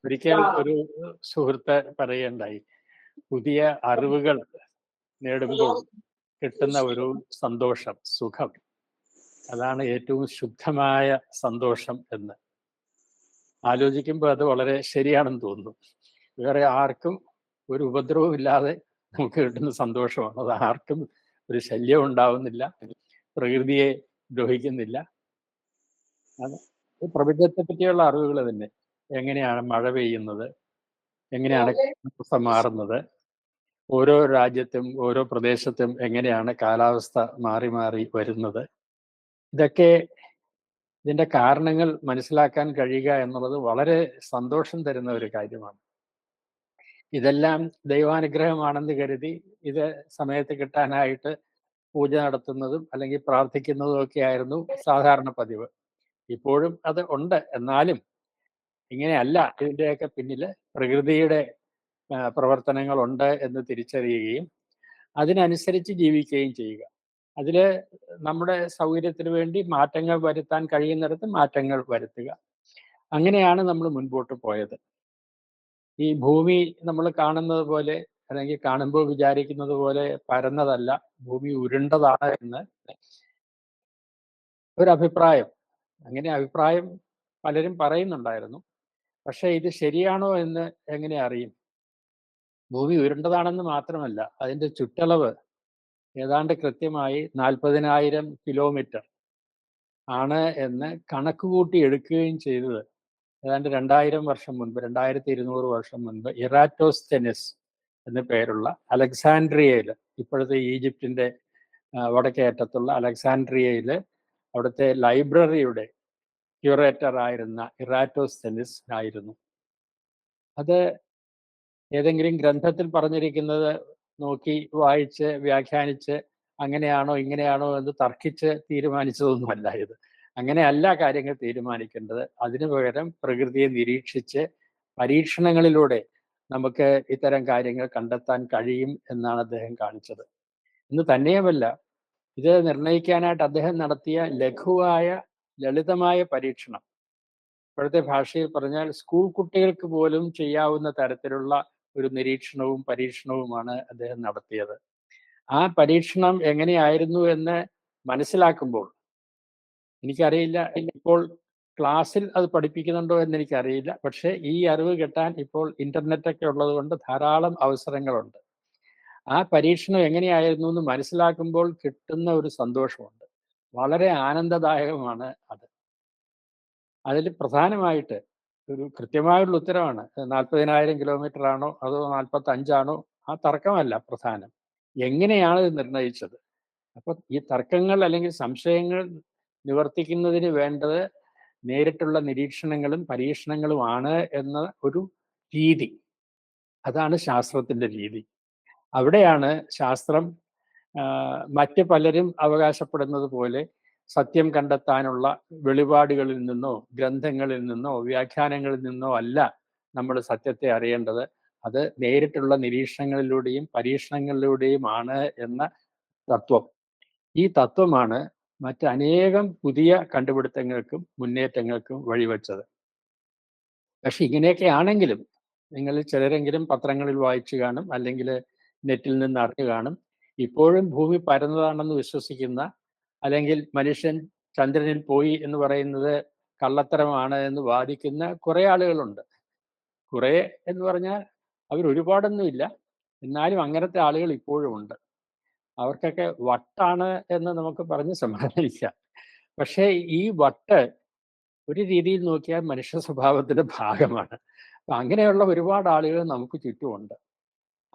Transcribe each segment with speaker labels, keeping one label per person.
Speaker 1: ഒരിക്കൽ ഒരു സുഹൃത്ത് പറയുകയുണ്ടായി, പുതിയ അറിവുകൾ നേടുമ്പോൾ കിട്ടുന്ന ഒരു സന്തോഷം, സുഖം, അതാണ് ഏറ്റവും ശുദ്ധമായ സന്തോഷം എന്ന്. ആലോചിക്കുമ്പോൾ അത് വളരെ ശരിയാണെന്ന് തോന്നുന്നു. വേറെ ആർക്കും ഒരു ഉപദ്രവവും ഇല്ലാതെ നമുക്ക് കിട്ടുന്ന സന്തോഷമാണ്. അത് ആർക്കും ഒരു ശല്യം ഉണ്ടാവുന്നില്ല, പ്രകൃതിയെ ദ്രോഹിക്കുന്നില്ല. അത് പ്രപഞ്ചത്തെ പറ്റിയുള്ള അറിവുകൾ തന്നെ. എങ്ങനെയാണ് മഴ പെയ്യുന്നത്, എങ്ങനെയാണ് കാലാവസ്ഥ മാറുന്നത്, ഓരോ രാജ്യത്തും ഓരോ പ്രദേശത്തും എങ്ങനെയാണ് കാലാവസ്ഥ മാറി മാറി വരുന്നത്, ഇതൊക്കെ ഇതിന്റെ കാരണങ്ങൾ മനസ്സിലാക്കാൻ കഴിയുക എന്നുള്ളത് വളരെ സന്തോഷം തരുന്ന ഒരു കാര്യമാണ്. ഇതെല്ലാം ദൈവാനുഗ്രഹമാണെന്ന് കരുതി ഇത് സമയത്ത് കിട്ടാനായിട്ട് പൂജ നടത്തുന്നതും അല്ലെങ്കിൽ പ്രാർത്ഥിക്കുന്നതും ഒക്കെ ആയിരുന്നു സാധാരണ പതിവ്. ഇപ്പോഴും അത് ഉണ്ട്. എന്നാലും ഇങ്ങനെയല്ല, ഇതിൻ്റെയൊക്കെ പിന്നിൽ പ്രകൃതിയുടെ പ്രവർത്തനങ്ങളുണ്ട് എന്ന് തിരിച്ചറിയുകയും അതിനനുസരിച്ച് ജീവിക്കുകയും ചെയ്യുക. അതിൽ നമ്മുടെ സൗകര്യത്തിന് വേണ്ടി മാറ്റങ്ങൾ വരുത്താൻ കഴിയുന്നിടത്ത് മാറ്റങ്ങൾ വരുത്തുക. അങ്ങനെയാണ് നമ്മൾ മുൻപോട്ട് പോയത്. ഈ ഭൂമി നമ്മൾ കാണുന്നത് പോലെ അല്ലെങ്കിൽ കാണുമ്പോൾ വിചാരിക്കുന്നത് പോലെ പരന്നതല്ല, ഭൂമി ഉരുണ്ടതാണ് എന്ന് ഒരഭിപ്രായം. അങ്ങനെ അഭിപ്രായം പലരും പറയുന്നുണ്ടായിരുന്നു. പക്ഷേ ഇത് ശരിയാണോ എന്ന് എങ്ങനെ അറിയും? ഭൂമി ഉരുണ്ടതാണെന്ന് മാത്രമല്ല, അതിൻ്റെ ചുറ്റളവ് ഏതാണ്ട് കൃത്യമായി 40,000 കിലോമീറ്റർ ആണ് എന്ന് കണക്ക് കൂട്ടി എടുക്കുകയും ചെയ്തത് ഏതാണ്ട് 2000 വർഷം മുൻപ്, 2200 വർഷം മുൻപ് ഇറാറ്റോസ്തെനിസ് എന്ന പേരുള്ള അലക്സാൻഡ്രിയയിൽ, ഇപ്പോഴത്തെ ഈജിപ്തിൻ്റെ വടക്കേ അറ്റത്തുള്ള അലക്സാൻഡ്രിയയിൽ അവിടുത്തെ ലൈബ്രറിയുടെ ക്യൂറേറ്റർ ആയിരുന്ന ഇറാറ്റോസ്തെനിസ് ആയിരുന്നു. അത് ഏതെങ്കിലും ഗ്രന്ഥത്തിൽ പറഞ്ഞിരിക്കുന്നത് നോക്കി വായിച്ച് വ്യാഖ്യാനിച്ച് അങ്ങനെയാണോ ഇങ്ങനെയാണോ എന്ന് തർക്കിച്ച് തീരുമാനിച്ചതൊന്നുമല്ല ഇത്. അങ്ങനെയല്ല കാര്യങ്ങൾ തീരുമാനിക്കേണ്ടത്. അതിനു പകരം പ്രകൃതിയെ നിരീക്ഷിച്ച് പരീക്ഷണങ്ങളിലൂടെ നമുക്ക് ഇത്തരം കാര്യങ്ങൾ കണ്ടെത്താൻ കഴിയും എന്നാണ് അദ്ദേഹം കാണിച്ചത്. ഇന്ന് തന്നെയുമല്ല, ഇത് നിർണ്ണയിക്കാനായിട്ട് അദ്ദേഹം നടത്തിയ ലഘുവായ ലളിതമായ പരീക്ഷണം, ഇപ്പോഴത്തെ ഭാഷയിൽ പറഞ്ഞാൽ സ്കൂൾ കുട്ടികൾക്ക് പോലും ചെയ്യാവുന്ന തരത്തിലുള്ള ഒരു നിരീക്ഷണവും പരീക്ഷണവുമാണ് അദ്ദേഹം നടത്തിയത്. ആ പരീക്ഷണം എങ്ങനെയായിരുന്നു എന്ന് മനസ്സിലാക്കുമ്പോൾ, എനിക്കറിയില്ല ഇപ്പോൾ ക്ലാസ്സിൽ അത് പഠിപ്പിക്കുന്നുണ്ടോ എന്ന് എനിക്കറിയില്ല, പക്ഷേ ഈ അറിവ് കിട്ടാൻ ഇപ്പോൾ ഇന്റർനെറ്റൊക്കെ ഉള്ളത് കൊണ്ട് ധാരാളം അവസരങ്ങളുണ്ട്. ആ പരീക്ഷണം എങ്ങനെയായിരുന്നു എന്ന് മനസ്സിലാക്കുമ്പോൾ കിട്ടുന്ന ഒരു സന്തോഷമുണ്ട്, വളരെ ആനന്ദദായകമാണ് അത്. അതിൽ പ്രധാനമായിട്ട് ഒരു കൃത്യമായുള്ള ഉത്തരവാണ്. 40,000 കിലോമീറ്റർ ആണോ അതോ 45 ആ തർക്കമല്ല പ്രധാനം, എങ്ങനെയാണ് ഇത് നിർണയിച്ചത്. അപ്പം ഈ തർക്കങ്ങൾ അല്ലെങ്കിൽ സംശയങ്ങൾ നിവർത്തിക്കുന്നതിന് വേണ്ടത് നേരിട്ടുള്ള നിരീക്ഷണങ്ങളും പരീക്ഷണങ്ങളുമാണ് എന്ന ഒരു രീതി, അതാണ് ശാസ്ത്രത്തിൻ്റെ രീതി. അവിടെയാണ് ശാസ്ത്രം മറ്റ് പലരും അവകാശപ്പെടുന്നത് പോലെ സത്യം കണ്ടെത്താനുള്ള വെളിപാടുകളിൽ നിന്നോ ഗ്രന്ഥങ്ങളിൽ നിന്നോ വ്യാഖ്യാനങ്ങളിൽ നിന്നോ അല്ല നമ്മൾ സത്യത്തെ അറിയേണ്ടത്. അത് നേരിട്ടുള്ള നിരീക്ഷണങ്ങളിലൂടെയും പരീക്ഷണങ്ങളിലൂടെയുമാണ് എന്ന തത്വം. ഈ തത്വമാണ് മറ്റനേകം പുതിയ കണ്ടുപിടുത്തങ്ങൾക്കും മുന്നേറ്റങ്ങൾക്കും വഴിവെച്ചത്. പക്ഷെ ഇങ്ങനെയൊക്കെ ആണെങ്കിലും നിങ്ങളിൽ ചിലരെങ്കിലും പത്രങ്ങളിൽ വായിച്ചു കാണും, അല്ലെങ്കിൽ നെറ്റിൽ നിന്ന് അറിഞ്ഞു കാണും, ഇപ്പോഴും ഭൂമി പരന്നതാണെന്ന് വിശ്വസിക്കുന്ന, അല്ലെങ്കിൽ മനുഷ്യൻ ചന്ദ്രനിൽ പോയി എന്ന് പറയുന്നത് കള്ളത്തരമാണ് എന്ന് വാദിക്കുന്ന കുറേ ആളുകളുണ്ട്. കുറേ എന്ന് പറഞ്ഞാൽ അവരൊരുപാടൊന്നുമില്ല, എന്നാലും അങ്ങനത്തെ ആളുകൾ ഇപ്പോഴും ഉണ്ട്. അവർക്കൊക്കെ വട്ടാണ് എന്ന് നമുക്ക് പറഞ്ഞ് സമാധാനിക്കാം. പക്ഷേ ഈ വട്ട് ഒരു രീതിയിൽ നോക്കിയാൽ മനുഷ്യ സ്വഭാവത്തിന്റെ ഭാഗമാണ്. അപ്പം അങ്ങനെയുള്ള ഒരുപാട് ആളുകൾ നമുക്ക് ചുറ്റുമുണ്ട്.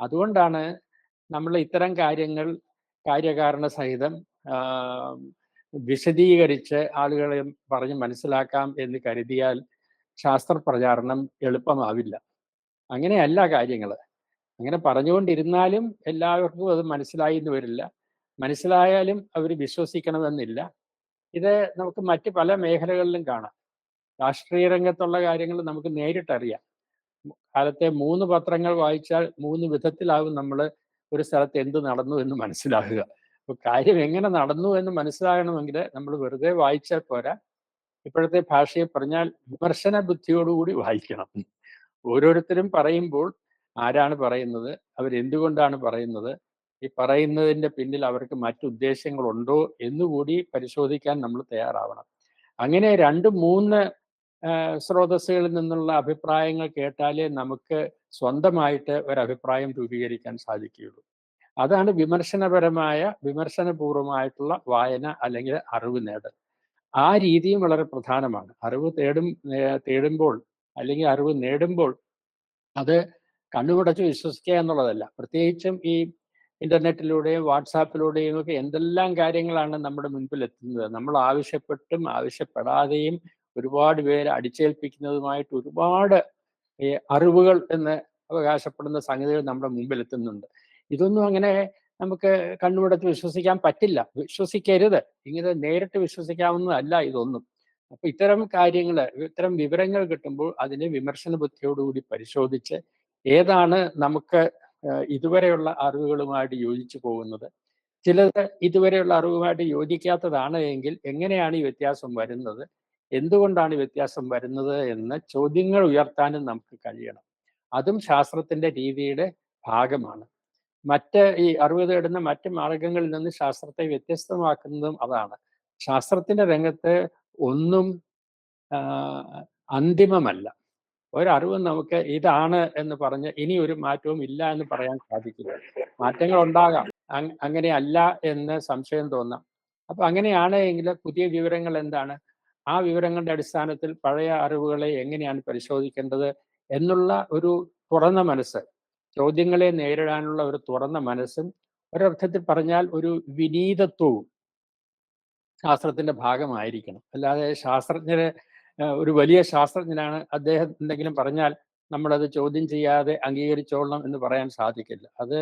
Speaker 1: അതുകൊണ്ടാണ് നമ്മൾ ഇത്തരം കാര്യങ്ങൾ കാര്യകാരണ സഹിതം വിശദീകരിച്ച് ആളുകളെ പറഞ്ഞ് മനസ്സിലാക്കാം എന്ന് കരുതിയാൽ ശാസ്ത്രപ്രചാരണം എളുപ്പമാവില്ല. അങ്ങനെയല്ല കാര്യങ്ങൾ. അങ്ങനെ പറഞ്ഞുകൊണ്ടിരുന്നാലും എല്ലാവർക്കും അത് മനസ്സിലായി എന്ന് വരില്ല. മനസ്സിലായാലും അവർ വിശ്വസിക്കണമെന്നില്ല. ഇത് നമുക്ക് മറ്റ് പല മേഖലകളിലും കാണാം. രാഷ്ട്രീയ രംഗത്തുള്ള കാര്യങ്ങൾ നമുക്ക് നേരിട്ടറിയാം. കാലത്തെ 3 പത്രങ്ങൾ വായിച്ചാൽ 3 വിധത്തിലാവും നമ്മൾ ഒരു സ്ഥലത്ത് എന്ത് നടന്നു എന്ന് മനസ്സിലാകുക. അപ്പോൾ കാര്യം എങ്ങനെ നടന്നു എന്ന് മനസ്സിലാകണമെങ്കിൽ നമ്മൾ വെറുതെ വായിച്ചാൽ പോരാ, ഇപ്പോഴത്തെ ഭാഷയിൽ പറഞ്ഞാൽ വിമർശന ബുദ്ധിയോടുകൂടി വായിക്കണം. ഓരോരുത്തരും പറയുമ്പോൾ ആരാണ് പറയുന്നത്, അവരെന്തുകൊണ്ടാണ് പറയുന്നത്, ഈ പറയുന്നതിന്റെ പിന്നിൽ അവർക്ക് മറ്റുദ്ദേശങ്ങളുണ്ടോ എന്നുകൂടി പരിശോധിക്കാൻ നമ്മൾ തയ്യാറാവണം. അങ്ങനെ 2, 3 സ്രോതസ്സുകളിൽ നിന്നുള്ള അഭിപ്രായങ്ങൾ കേട്ടാലേ നമുക്ക് സ്വന്തമായിട്ട് ഒരഭിപ്രായം രൂപീകരിക്കാൻ സാധിക്കുകയുള്ളൂ. അതാണ് വിമർശനപൂർവമായിട്ടുള്ള വായന അല്ലെങ്കിൽ അറിവ് നേടൽ. ആ രീതിയും വളരെ പ്രധാനമാണ്. അറിവ് തേടുമ്പോൾ അല്ലെങ്കിൽ അറിവ് നേടുമ്പോൾ അത് കണ്ണുമടച്ച് വിശ്വസിക്കുക എന്നുള്ളതല്ല. പ്രത്യേകിച്ചും ഈ ഇന്റർനെറ്റിലൂടെയും വാട്സാപ്പിലൂടെയും ഒക്കെ എന്തെല്ലാം കാര്യങ്ങളാണ് നമ്മുടെ മുൻപിൽ എത്തുന്നത്. നമ്മൾ ആവശ്യപ്പെട്ടും ആവശ്യപ്പെടാതെയും ഒരുപാട് പേര് അടിച്ചേൽപ്പിക്കുന്നതുമായിട്ട് ഒരുപാട് ഈ അറിവുകൾ എന്ന് അവകാശപ്പെടുന്ന സംഗതികൾ നമ്മുടെ മുമ്പിൽ എത്തുന്നുണ്ട്. ഇതൊന്നും അങ്ങനെ നമുക്ക് കണ്ണുമടച്ച് വിശ്വസിക്കാൻ പറ്റില്ല. വിശ്വസിക്കരുത്. ഇങ്ങനെ നേരിട്ട് വിശ്വസിക്കാവുന്നതല്ല ഇതൊന്നും. അപ്പൊ ഇത്തരം കാര്യങ്ങൾ, ഇത്തരം വിവരങ്ങൾ കിട്ടുമ്പോൾ അതിനെ വിമർശന ബുദ്ധിയോടുകൂടി പരിശോധിച്ച് ഏതാണ് നമുക്ക് ഇതുവരെയുള്ള അറിവുകളുമായിട്ട് യോജിച്ചു പോകുന്നത്, ചിലത് ഇതുവരെയുള്ള അറിവുമായിട്ട് യോജിക്കാത്തതാണ് എങ്കിൽ എങ്ങനെയാണ് ഈ വ്യത്യാസം വരുന്നത്, എന്തുകൊണ്ടാണ് ഈ വ്യത്യാസം വരുന്നത് എന്ന ചോദ്യങ്ങൾ ഉയർത്താനും നമുക്ക് കഴിയണം. അതും ശാസ്ത്രത്തിന്റെ രീതിയുടെ ഭാഗമാണ്. ഈ അറിവ് തേടുന്ന മറ്റ് മാർഗങ്ങളിൽ നിന്ന് ശാസ്ത്രത്തെ വ്യത്യസ്തമാക്കുന്നതും അതാണ്. ശാസ്ത്രത്തിന്റെ രംഗത്ത് ഒന്നും അന്തിമമല്ല. ഒരറിവും നമുക്ക് ഇതാണ് എന്ന് പറഞ്ഞ് ഇനി ഒരു മാറ്റവും ഇല്ല എന്ന് പറയാൻ സാധിക്കില്ല. മാറ്റങ്ങൾ ഉണ്ടാകാം, അങ്ങനെയല്ല എന്ന് സംശയം തോന്നാം. അപ്പൊ അങ്ങനെയാണ് എങ്കിൽ പുതിയ വിവരങ്ങൾ എന്താണ്, ആ വിവരങ്ങളുടെ അടിസ്ഥാനത്തിൽ പഴയ അറിവുകളെ എങ്ങനെയാണ് പരിശോധിക്കേണ്ടത് എന്നുള്ള ഒരു തുറന്ന മനസ്സ്, ചോദ്യങ്ങളെ നേരിടാനുള്ള ഒരു തുറന്ന മനസ്സും ഒരർത്ഥത്തിൽ പറഞ്ഞാൽ ഒരു വിനീതത്വവും ശാസ്ത്രത്തിന്റെ ഭാഗമായിരിക്കണം. അല്ലാതെ ഒരു വലിയ ശാസ്ത്രജ്ഞനാണ്, അദ്ദേഹം എന്തെങ്കിലും പറഞ്ഞാൽ നമ്മളത് ചോദ്യം ചെയ്യാതെ അംഗീകരിച്ചോളണം എന്ന് പറയാൻ സാധിക്കില്ല. അത്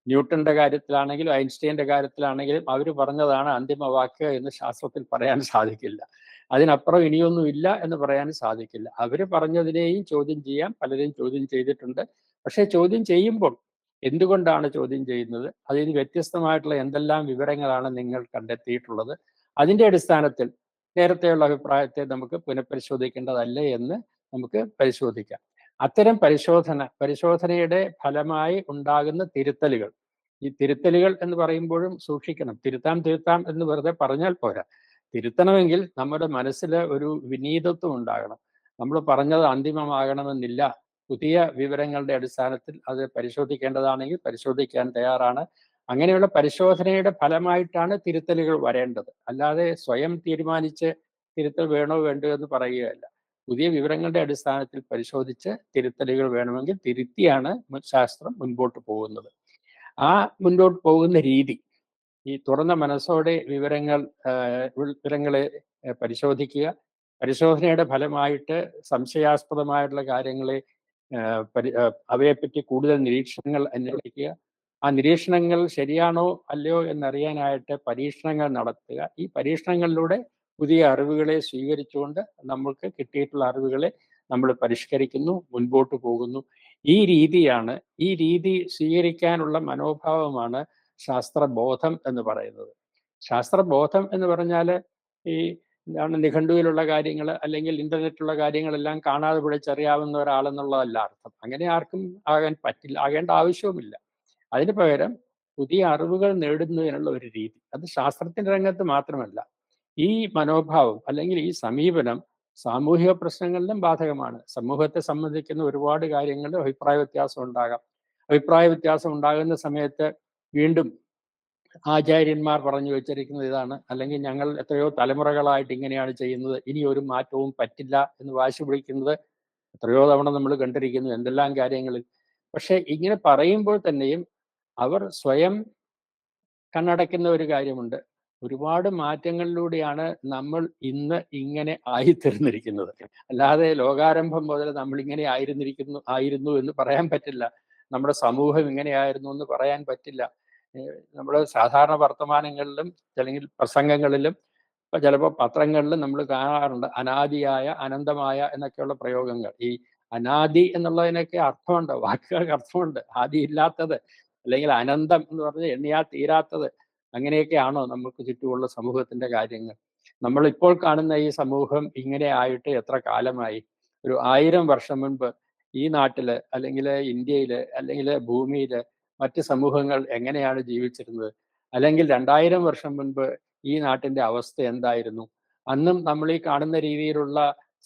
Speaker 1: ന്യൂട്ടന്റെ കാര്യത്തിലാണെങ്കിലും ഐൻസ്റ്റീന്റെ കാര്യത്തിലാണെങ്കിലും അവർ പറഞ്ഞതാണ് അന്തിമ വാക്ക് എന്ന് ശാസ്ത്രത്തിൽ പറയാൻ സാധിക്കില്ല. അതിനപ്പുറം ഇനിയൊന്നും ഇല്ല എന്ന് പറയാൻ സാധിക്കില്ല. അവർ പറഞ്ഞതിനെയും ചോദ്യം ചെയ്യാൻ പലരെയും ചോദ്യം ചെയ്തിട്ടുണ്ട്. പക്ഷേ ചോദ്യം ചെയ്യുമ്പോൾ എന്തുകൊണ്ടാണ് ചോദ്യം ചെയ്യുന്നത്, അതിന് വ്യത്യസ്തമായിട്ടുള്ള എന്തെല്ലാം വിവരങ്ങളാണ് നിങ്ങൾ കണ്ടെത്തിയിട്ടുള്ളത്, അതിന്റെ അടിസ്ഥാനത്തിൽ നേരത്തെയുള്ള അഭിപ്രായത്തെ നമുക്ക് പുനഃപരിശോധിക്കേണ്ടതല്ലേ എന്ന് നമുക്ക് പരിശോധിക്കാം. അത്തരം പരിശോധനയുടെ ഫലമായി ഉണ്ടാകുന്ന തിരുത്തലുകൾ, ഈ തിരുത്തലുകൾ എന്ന് പറയുമ്പോഴും സൂക്ഷിക്കണം. തിരുത്താം എന്ന് വെറുതെ പറഞ്ഞാൽ പോരാ. തിരുത്തണമെങ്കിൽ നമ്മുടെ മനസ്സിൽ ഒരു വിനീതത്വം ഉണ്ടാകണം. നമ്മൾ പറഞ്ഞത് അന്തിമമാകണമെന്നില്ല. പുതിയ വിവരങ്ങളുടെ അടിസ്ഥാനത്തിൽ അത് പരിശോധിക്കേണ്ടതാണെങ്കിൽ പരിശോധിക്കാൻ തയ്യാറാണ്. അങ്ങനെയുള്ള പരിശോധനയുടെ ഫലമായിട്ടാണ് തിരുത്തലുകൾ വരേണ്ടത്. അല്ലാതെ സ്വയം തീരുമാനിച്ച് തിരുത്തൽ വേണോ വേണ്ടോ എന്ന് പറയുകയല്ല. പുതിയ വിവരങ്ങളുടെ അടിസ്ഥാനത്തിൽ പരിശോധിച്ച് തിരുത്തലുകൾ വേണമെങ്കിൽ തിരുത്തിയാണ് ശാസ്ത്രം മുൻപോട്ട് പോകുന്നത്. ആ മുൻപോട്ട് പോകുന്ന രീതി, ഈ തുറന്ന മനസ്സോടെ വിവരങ്ങളെ പരിശോധിക്കുക, പരിശോധനയുടെ ഫലമായിട്ട് സംശയാസ്പദമായിട്ടുള്ള കാര്യങ്ങളെ അവയെപ്പറ്റി കൂടുതൽ നിരീക്ഷണങ്ങൾ അന്വേഷിക്കുക, ആ നിരീക്ഷണങ്ങൾ ശരിയാണോ അല്ലയോ എന്നറിയാനായിട്ട് പരീക്ഷണങ്ങൾ നടത്തുക. ഈ പരീക്ഷണങ്ങളിലൂടെ പുതിയ അറിവുകളെ സ്വീകരിച്ചുകൊണ്ട് നമ്മൾക്ക് കിട്ടിയിട്ടുള്ള അറിവുകളെ നമ്മൾ പരിഷ്കരിക്കുന്നു, മുൻപോട്ട് പോകുന്നു. ഈ രീതി സ്വീകരിക്കാനുള്ള മനോഭാവമാണ് ശാസ്ത്രബോധം എന്ന് പറയുന്നത്. ശാസ്ത്രബോധം എന്ന് പറഞ്ഞാൽ ഈ നിഘണ്ടുവിലുള്ള കാര്യങ്ങൾ അല്ലെങ്കിൽ ഇന്റർനെറ്റിലുള്ള കാര്യങ്ങളെല്ലാം കാണാതെ പിടിച്ചറിയാവുന്ന ഒരാളെന്നുള്ളതല്ല അർത്ഥം. അങ്ങനെ ആർക്കും ആകേണ്ട ആവശ്യവുമില്ല. അതിന് പകരം പുതിയ അറിവുകൾ നേടുന്നതിനുള്ള ഒരു രീതി, അത് ശാസ്ത്രത്തിന്റെ രംഗത്ത് മാത്രമല്ല. ഈ മനോഭാവം അല്ലെങ്കിൽ ഈ സമീപനം സാമൂഹിക പ്രശ്നങ്ങളിലും ബാധകമാണ്. സമൂഹത്തെ സംബന്ധിക്കുന്ന ഒരുപാട് കാര്യങ്ങളിൽ അഭിപ്രായ വ്യത്യാസം ഉണ്ടാകാം. അഭിപ്രായ വ്യത്യാസം ഉണ്ടാകുന്ന സമയത്ത് വീണ്ടും ആചാര്യന്മാർ പറഞ്ഞു വെച്ചിരിക്കുന്നത് ഇതാണ്, അല്ലെങ്കിൽ ഞങ്ങൾ എത്രയോ തലമുറകളായിട്ട് ഇങ്ങനെയാണ് ചെയ്യുന്നത്, ഇനി ഒരു മാറ്റവും പറ്റില്ല എന്ന് വാശി പിടിക്കുന്നത് എത്രയോ തവണ നമ്മൾ കണ്ടിരിക്കുന്നു എന്തെല്ലാം കാര്യങ്ങളിൽ. പക്ഷെ ഇങ്ങനെ പറയുമ്പോൾ തന്നെയും അവർ സ്വയം കണ്ണടയ്ക്കുന്ന ഒരു കാര്യമുണ്ട്. ഒരുപാട് മാറ്റങ്ങളിലൂടെയാണ് നമ്മൾ ഇന്ന് ഇങ്ങനെ ആയിത്തീർന്നിരിക്കുന്നത്. അല്ലാതെ ലോകാരംഭം മുതൽ നമ്മൾ ഇങ്ങനെ ആയിരുന്നു എന്ന് പറയാൻ പറ്റില്ല. നമ്മുടെ സമൂഹം ഇങ്ങനെയായിരുന്നു എന്ന് പറയാൻ പറ്റില്ല. നമ്മൾ സാധാരണ വർത്തമാനങ്ങളിലും അല്ലെങ്കിൽ പ്രസംഗങ്ങളിലും ചിലപ്പോൾ പത്രങ്ങളിലും നമ്മൾ കാണാറുണ്ട് അനാദിയായ, അനന്തമായ എന്നൊക്കെയുള്ള പ്രയോഗങ്ങൾ. ഈ അനാദി എന്നുള്ളതിനൊക്കെ അർത്ഥമുണ്ട്, വാക്കുകൾക്ക് അർത്ഥമുണ്ട്. ആദി ഇല്ലാത്തത് അല്ലെങ്കിൽ അനന്തം എന്ന് പറഞ്ഞാൽ എണ്ണിയാൽ തീരാത്തത്. അങ്ങനെയൊക്കെയാണോ നമുക്ക് ചുറ്റുമുള്ള സമൂഹത്തിന്റെ കാര്യങ്ങൾ? നമ്മൾ ഇപ്പോൾ കാണുന്ന ഈ സമൂഹം ഇങ്ങനെ ആയിട്ട് എത്ര കാലമായി? ഒരു 1000 വർഷം മുൻപ് ഈ നാട്ടില് അല്ലെങ്കിൽ ഇന്ത്യയില് അല്ലെങ്കിൽ ഭൂമിയില് മറ്റ് സമൂഹങ്ങൾ എങ്ങനെയാണ് ജീവിച്ചിരുന്നത്, അല്ലെങ്കിൽ 2000 വർഷം മുൻപ് ഈ നാട്ടിന്റെ അവസ്ഥ എന്തായിരുന്നു? അന്നും നമ്മൾ ഈ കാണുന്ന രീതിയിലുള്ള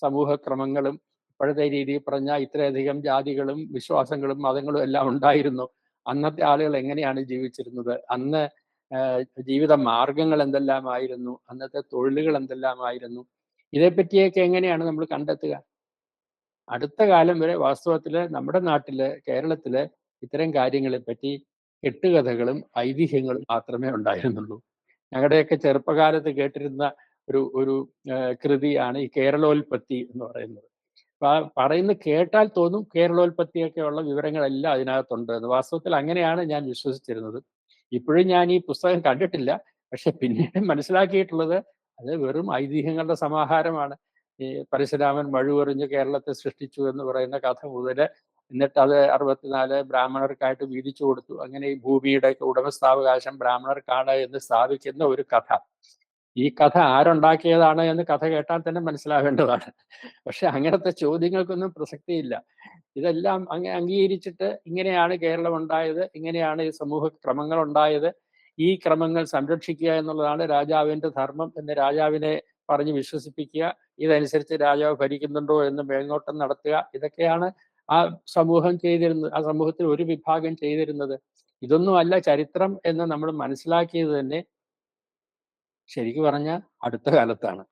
Speaker 1: സമൂഹക്രമങ്ങളും ഇപ്പോഴത്തെ രീതിയിൽ പറഞ്ഞാൽ ഇത്രയധികം ജാതികളും വിശ്വാസങ്ങളും മതങ്ങളും എല്ലാം ഉണ്ടായിരുന്നു. അന്നത്തെ ആളുകൾ എങ്ങനെയാണ് ജീവിച്ചിരുന്നത്? അന്ന് ജീവിത മാർഗങ്ങൾ എന്തെല്ലാമായിരുന്നു? അന്നത്തെ തൊഴിലുകൾ എന്തെല്ലാമായിരുന്നു? ഇതേപ്പറ്റിയൊക്കെ എങ്ങനെയാണ് നമ്മൾ കണ്ടെത്തുക? അടുത്ത കാലം വരെ വാസ്തവത്തിൽ നമ്മുടെ നാട്ടില് കേരളത്തില് ഇത്തരം കാര്യങ്ങളെ പറ്റി കെട്ടുകഥകളും ഐതിഹ്യങ്ങളും മാത്രമേ ഉണ്ടായിരുന്നുള്ളൂ. ഞങ്ങളുടെയൊക്കെ ചെറുപ്പകാലത്ത് കേട്ടിരുന്ന ഒരു ഒരു കൃതിയാണ് ഈ കേരളോൽപ്പത്തി എന്ന് പറയുന്നത്. പറയുന്ന കേട്ടാൽ തോന്നും കേരളോൽപ്പത്തിയൊക്കെയുള്ള വിവരങ്ങളെല്ലാം അതിനകത്തുണ്ട് എന്ന്. വാസ്തവത്തിൽ അങ്ങനെയാണ് ഞാൻ വിശ്വസിച്ചിരുന്നത്. ഇപ്പോഴും ഞാൻ ഈ പുസ്തകം കണ്ടിട്ടില്ല. പക്ഷെ പിന്നീട് മനസ്സിലാക്കിയിട്ടുള്ളത് അത് വെറും ഐതിഹ്യങ്ങളുടെ സമാഹാരമാണ്. ഈ പരശുരാമൻ മഴുവെറിഞ്ഞ് കേരളത്തെ സൃഷ്ടിച്ചു എന്ന് പറയുന്ന കഥ മുതല്, എന്നിട്ട് അത് 64 ബ്രാഹ്മണർക്കായിട്ട് വീതിച്ചു കൊടുത്തു. അങ്ങനെ ഈ ഭൂമിയുടെ ഉടമസ്ഥാവകാശം ബ്രാഹ്മണർക്കാണ് എന്ന് സ്ഥാപിക്കുന്ന ഒരു കഥ. ഈ കഥ ആരുണ്ടാക്കിയതാണ് എന്ന് കഥ കേട്ടാൽ തന്നെ മനസ്സിലാവേണ്ടതാണ്. പക്ഷെ അങ്ങനത്തെ ചോദ്യങ്ങൾക്കൊന്നും പ്രസക്തിയില്ല. ഇതെല്ലാം അംഗീകരിച്ചിട്ട് ഇങ്ങനെയാണ് കേരളം ഉണ്ടായത്, ഇങ്ങനെയാണ് ഈ സമൂഹ ക്രമങ്ങൾ ഉണ്ടായത്, ഈ ക്രമങ്ങൾ സംരക്ഷിക്കുക എന്നുള്ളതാണ് രാജാവിന്റെ ധർമ്മം എന്ന് രാജാവിനെ പറഞ്ഞ് വിശ്വസിപ്പിക്കുക, ഇതനുസരിച്ച് രാജാവ് ഭരിക്കുന്നുണ്ടോ എന്ന് മേൽനോട്ടം നടത്തുക, ഇതൊക്കെയാണ് ആ സമൂഹം ചെയ്തിരുന്നത്. ആ സമൂഹത്തിൽ ഒരു വിഭാഗം ചെയ്തിരുന്നത്. ഇതൊന്നുമല്ല ചരിത്രം എന്ന് നമ്മൾ മനസ്സിലാക്കിയത് തന്നെ ശരിക്കു പറഞ്ഞാൽ അടുത്ത കാലത്താണ്.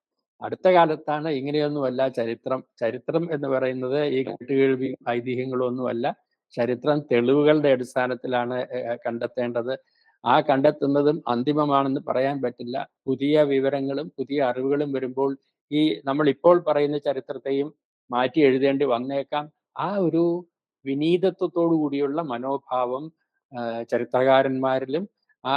Speaker 1: അടുത്ത കാലത്താണ് ഇങ്ങനെയൊന്നുമല്ല ചരിത്രം. ചരിത്രം എന്ന് പറയുന്നത് ഈ കേട്ടുകേൾവിയും ഐതിഹ്യങ്ങളും ഒന്നുമല്ല. ചരിത്രം തെളിവുകളുടെ അടിസ്ഥാനത്തിലാണ് കണ്ടെത്തേണ്ടത്. ആ കണ്ടെത്തുന്നതും അന്തിമമാണെന്ന് പറയാൻ പറ്റില്ല. പുതിയ വിവരങ്ങളും പുതിയ അറിവുകളും വരുമ്പോൾ ഈ നമ്മൾ ഇപ്പോൾ പറയുന്ന ചരിത്രത്തെയും മാറ്റി എഴുതേണ്ടി വന്നേക്കാം. ആ ഒരു വിനീതത്വത്തോടു കൂടിയുള്ള മനോഭാവം ചരിത്രകാരന്മാരിലും ആ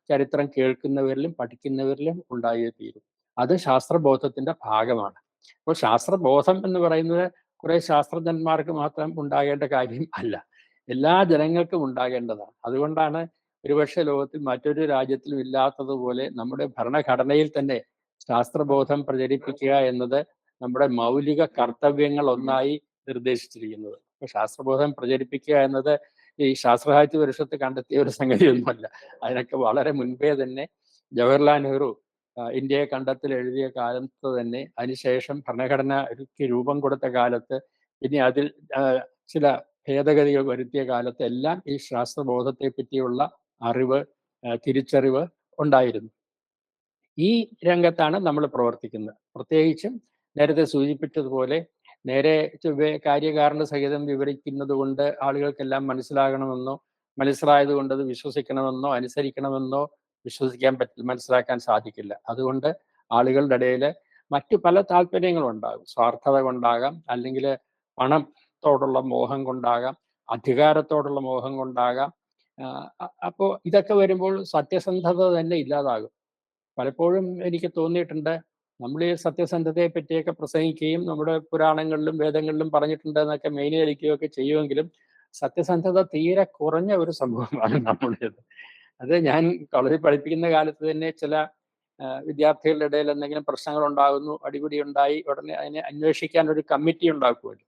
Speaker 1: ചരിത്രം കേൾക്കുന്നവരിലും പഠിക്കുന്നവരിലും ഉണ്ടായേ തീരും. അത് ശാസ്ത്രബോധത്തിന്റെ ഭാഗമാണ്. അപ്പോൾ ശാസ്ത്രബോധം എന്ന് പറയുന്നത് കുറെ ശാസ്ത്രജ്ഞന്മാർക്ക് മാത്രം ഉണ്ടാകേണ്ട കാര്യം അല്ല, എല്ലാ ജനങ്ങൾക്കും ഉണ്ടാകേണ്ടതാണ്. അതുകൊണ്ടാണ് ഒരുപക്ഷെ ലോകത്തിൽ മറ്റൊരു രാജ്യത്തിലും ഇല്ലാത്തതുപോലെ നമ്മുടെ ഭരണഘടനയിൽ തന്നെ ശാസ്ത്രബോധം പ്രചരിപ്പിക്കുക എന്നത് നമ്മുടെ മൗലിക കർത്തവ്യങ്ങൾ ഒന്നായി നിർദ്ദേശിച്ചിരിക്കുന്നത്. അപ്പൊ ശാസ്ത്രബോധം പ്രചരിപ്പിക്കുക എന്നത് ഈ ശാസ്ത്രസാഹിത്യ പരിഷത്ത് കണ്ടെത്തിയ ഒരു സംഗതിയൊന്നുമല്ല. അതിനൊക്കെ വളരെ മുൻപേ തന്നെ ജവഹർലാൽ നെഹ്റു ഇന്ത്യയെ കണ്ടെത്തൽ എഴുതിയ കാലത്ത് തന്നെ, അതിനുശേഷം ഭരണഘടനയ്ക്ക് രൂപം കൊടുത്ത കാലത്ത്, ഇനി അതിൽ ചില ഭേദഗതികൾ വരുത്തിയ കാലത്ത് എല്ലാം ഈ ശാസ്ത്രബോധത്തെ പറ്റിയുള്ള അറിവ്, തിരിച്ചറിവ് ഉണ്ടായിരുന്നു. ഈ രംഗത്താണ് നമ്മൾ പ്രവർത്തിക്കുന്നത്. പ്രത്യേകിച്ചും നേരത്തെ സൂചിപ്പിച്ചതുപോലെ നേരെ ചൊവ്വേ കാര്യകാരണ സഹിതം വിവരിക്കുന്നത് കൊണ്ട് ആളുകൾക്കെല്ലാം മനസ്സിലാകണമെന്നോ, മനസ്സിലായത് കൊണ്ട് അത് വിശ്വസിക്കണമെന്നോ അനുസരിക്കണമെന്നോ മനസ്സിലാക്കാൻ സാധിക്കില്ല. അതുകൊണ്ട് ആളുകളുടെ ഇടയിൽ മറ്റു പല താല്പര്യങ്ങളുണ്ടാകും. സ്വാർത്ഥത കൊണ്ടാകാം, അല്ലെങ്കിൽ പണത്തോടുള്ള മോഹം കൊണ്ടാകാം, അധികാരത്തോടുള്ള മോഹം കൊണ്ടാകാം. അപ്പോൾ ഇതൊക്കെ വരുമ്പോൾ സത്യസന്ധത തന്നെ ഇല്ലാതാകും. പലപ്പോഴും എനിക്ക് തോന്നിയിട്ടുണ്ട്, നമ്മൾ ഈ സത്യസന്ധതയെ പറ്റിയൊക്കെ പ്രസംഗിക്കുകയും നമ്മുടെ പുരാണങ്ങളിലും വേദങ്ങളിലും പറഞ്ഞിട്ടുണ്ട് എന്നൊക്കെ മേനിയടിക്കുകയൊക്കെ ചെയ്യുമെങ്കിലും സത്യസന്ധത തീരെ കുറഞ്ഞ ഒരു സമൂഹമാണ് നമ്മുടേത്. അത് ഞാൻ കോളേജിൽ പഠിപ്പിക്കുന്ന കാലത്ത് തന്നെ ചില വിദ്യാർത്ഥികളുടെ ഇടയിൽ എന്തെങ്കിലും പ്രശ്നങ്ങൾ ഉണ്ടാകുന്നു, അടിപിടി ഉണ്ടായി, ഉടനെ അതിനെ അന്വേഷിക്കാൻ ഒരു കമ്മിറ്റി ഉണ്ടാക്കുമല്ലോ.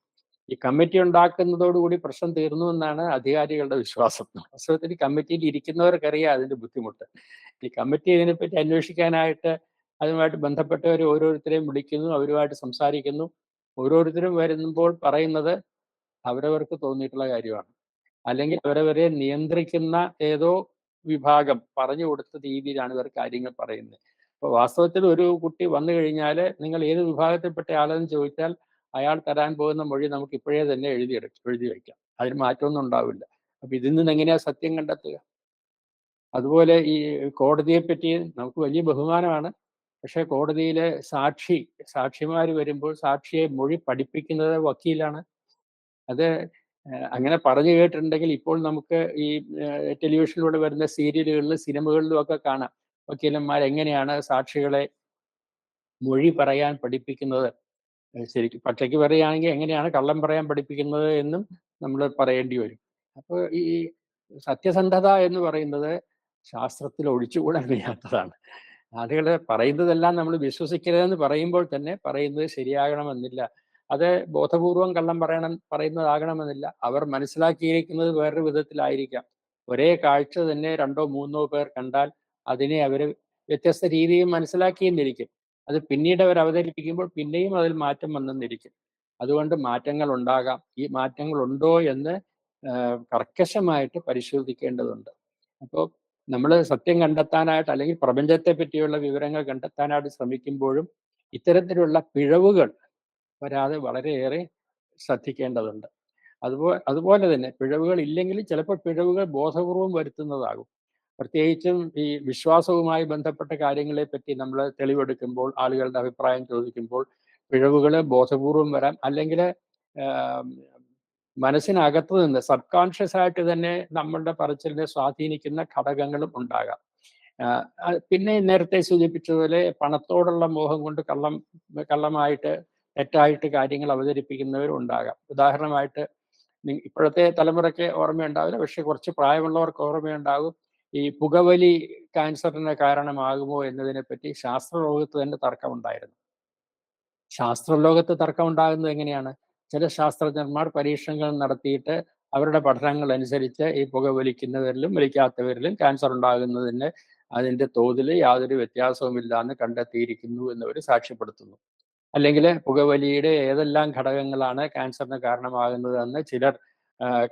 Speaker 1: ഈ കമ്മിറ്റി ഉണ്ടാക്കുന്നതോടുകൂടി പ്രശ്നം തീർന്നു എന്നാണ് അധികാരികളുടെ വിശ്വാസം. വാസ്തവത്തിൽ ഈ കമ്മിറ്റിയിൽ ഇരിക്കുന്നവർക്കറിയാം അതിന്റെ ബുദ്ധിമുട്ട്. ഈ കമ്മിറ്റി ഇതിനെപ്പറ്റി അന്വേഷിക്കാനായിട്ട് അതുമായിട്ട് ബന്ധപ്പെട്ടവർ ഓരോരുത്തരെയും വിളിക്കുന്നു, അവരുമായിട്ട് സംസാരിക്കുന്നു. ഓരോരുത്തരും വരുമ്പോൾ പറയുന്നത് അവരവർക്ക് തോന്നിയിട്ടുള്ള കാര്യമാണ്, അല്ലെങ്കിൽ അവരവരെ നിയന്ത്രിക്കുന്ന ഏതോ വിഭാഗം പറഞ്ഞു കൊടുത്ത രീതിയിലാണ് ഇവർ കാര്യങ്ങൾ പറയുന്നത്. അപ്പോൾ വാസ്തവത്തിൽ ഒരു കുട്ടി വന്നു കഴിഞ്ഞാൽ നിങ്ങൾ ഏത് വിഭാഗത്തിൽപ്പെട്ട ആളെന്ന് ചോദിച്ചാൽ അയാൾ തരാൻ പോകുന്ന മൊഴി നമുക്ക് ഇപ്പോഴേ തന്നെ എഴുതി വയ്ക്കാം. അതിന് മാറ്റമൊന്നും ഉണ്ടാവില്ല. അപ്പൊ ഇതിൽ നിന്ന് എങ്ങനെയാ സത്യം കണ്ടെത്തുക? അതുപോലെ ഈ കോടതിയെ പറ്റി നമുക്ക് വലിയ ബഹുമാനമാണ്. പക്ഷെ കോടതിയിലെ സാക്ഷിമാർ വരുമ്പോൾ സാക്ഷിയെ മൊഴി പഠിപ്പിക്കുന്നത് വക്കീലാണ്. അത് അങ്ങനെ പറഞ്ഞു കേട്ടിട്ടുണ്ടെങ്കിൽ ഇപ്പോൾ നമുക്ക് ഈ ടെലിവിഷനിലൂടെ വരുന്ന സീരിയലുകളിലും സിനിമകളിലും ഒക്കെ കാണാം വക്കീലന്മാർ എങ്ങനെയാണ് സാക്ഷികളെ മൊഴി പറയാൻ പഠിപ്പിക്കുന്നത്. ശരിക്കും പച്ചയ്ക്ക് പറയുകയാണെങ്കിൽ എങ്ങനെയാണ് കള്ളം പറയാൻ പഠിപ്പിക്കുന്നത് എന്നും നമ്മൾ പറയേണ്ടി വരും. അപ്പോൾ ഈ സത്യസന്ധത എന്ന് പറയുന്നത് ശാസ്ത്രത്തിൽ ഒഴിച്ചുകൂടാൻ വയ്യാത്തതാണ്. ആളുകൾ പറയുന്നതെല്ലാം നമ്മൾ വിശ്വസിക്കരുതെന്ന് പറയുമ്പോൾ തന്നെ പറയുന്നത് ശരിയാകണമെന്നില്ല. അത് ബോധപൂർവം കള്ളം പറയുന്നതാകണമെന്നില്ല. അവർ മനസ്സിലാക്കിയിരിക്കുന്നത് വേറൊരു വിധത്തിലായിരിക്കാം. ഒരേ കാഴ്ച തന്നെ രണ്ടോ മൂന്നോ പേർ കണ്ടാൽ അതിനെ അവർ വ്യത്യസ്ത രീതിയിൽ മനസ്സിലാക്കിയെന്നിരിക്കും. അത് പിന്നീട് അവർ അവതരിപ്പിക്കുമ്പോൾ പിന്നെയും അതിൽ മാറ്റം വന്നെന്നിരിക്കും. അതുകൊണ്ട് മാറ്റങ്ങൾ ഉണ്ടാകാം. ഈ മാറ്റങ്ങൾ ഉണ്ടോ എന്ന് കർക്കശമായിട്ട് പരിശോധിക്കേണ്ടതുണ്ട്. അപ്പോൾ നമ്മൾ സത്യം കണ്ടെത്താനായിട്ട് അല്ലെങ്കിൽ പ്രപഞ്ചത്തെ പറ്റിയുള്ള വിവരങ്ങൾ കണ്ടെത്താനായിട്ട് ശ്രമിക്കുമ്പോഴും ഇത്തരത്തിലുള്ള പിഴവുകൾ വരാതെ വളരെയേറെ ശ്രദ്ധിക്കേണ്ടതുണ്ട്. അതുപോലെ തന്നെ പിഴവുകൾ ഇല്ലെങ്കിൽ ചിലപ്പോൾ പിഴവുകൾ ബോധപൂർവം വരുത്തുന്നതാകും. പ്രത്യേകിച്ചും ഈ വിശ്വാസവുമായി ബന്ധപ്പെട്ട കാര്യങ്ങളെ പറ്റി നമ്മൾ തെളിവെടുക്കുമ്പോൾ, ആളുകളുടെ അഭിപ്രായം ചോദിക്കുമ്പോൾ പിഴവുകൾ ബോധപൂർവം വരാം. അല്ലെങ്കിൽ മനസ്സിനകത്ത് നിന്ന് സബ് കോൺഷ്യസ് ആയിട്ട് തന്നെ നമ്മളുടെ പറച്ചിലിനെ സ്വാധീനിക്കുന്ന ഘടകങ്ങളും ഉണ്ടാകാം. പിന്നെ നേരത്തെ സൂചിപ്പിച്ചതുപോലെ പണത്തോടുള്ള മോഹം കൊണ്ട് കള്ളമായിട്ട് തെറ്റായിട്ട് കാര്യങ്ങൾ അവതരിപ്പിക്കുന്നവരും ഉണ്ടാകാം. ഉദാഹരണമായിട്ട് ഇപ്പോഴത്തെ തലമുറയ്ക്ക് ഓർമ്മയുണ്ടാവില്ല, പക്ഷെ കുറച്ച് പ്രായമുള്ളവർക്ക് ഓർമ്മയുണ്ടാകും. ഈ പുകവലി ക്യാൻസറിന് കാരണമാകുമോ എന്നതിനെ പറ്റി ശാസ്ത്രലോകത്ത് തന്നെ തർക്കമുണ്ടായിരുന്നു. ശാസ്ത്രലോകത്ത് തർക്കമുണ്ടാകുന്നത് എങ്ങനെയാണ്? ചില ശാസ്ത്രജ്ഞന്മാർ പരീക്ഷണങ്ങൾ നടത്തിയിട്ട് അവരുടെ പഠനങ്ങൾ അനുസരിച്ച് ഈ പുകവലിക്കുന്നവരിലും വലിക്കാത്തവരിലും ക്യാൻസർ ഉണ്ടാകുന്നതിന് അതിൻ്റെ തോതിൽ യാതൊരു വ്യത്യാസവുമില്ല എന്ന് കണ്ടെത്തിയിരിക്കുന്നു എന്നവർ സാക്ഷ്യപ്പെടുത്തുന്നു. അല്ലെങ്കിൽ പുകവലിയുടെ ഏതെല്ലാം ഘടകങ്ങളാണ് ക്യാൻസറിന് കാരണമാകുന്നതെന്ന് ചിലർ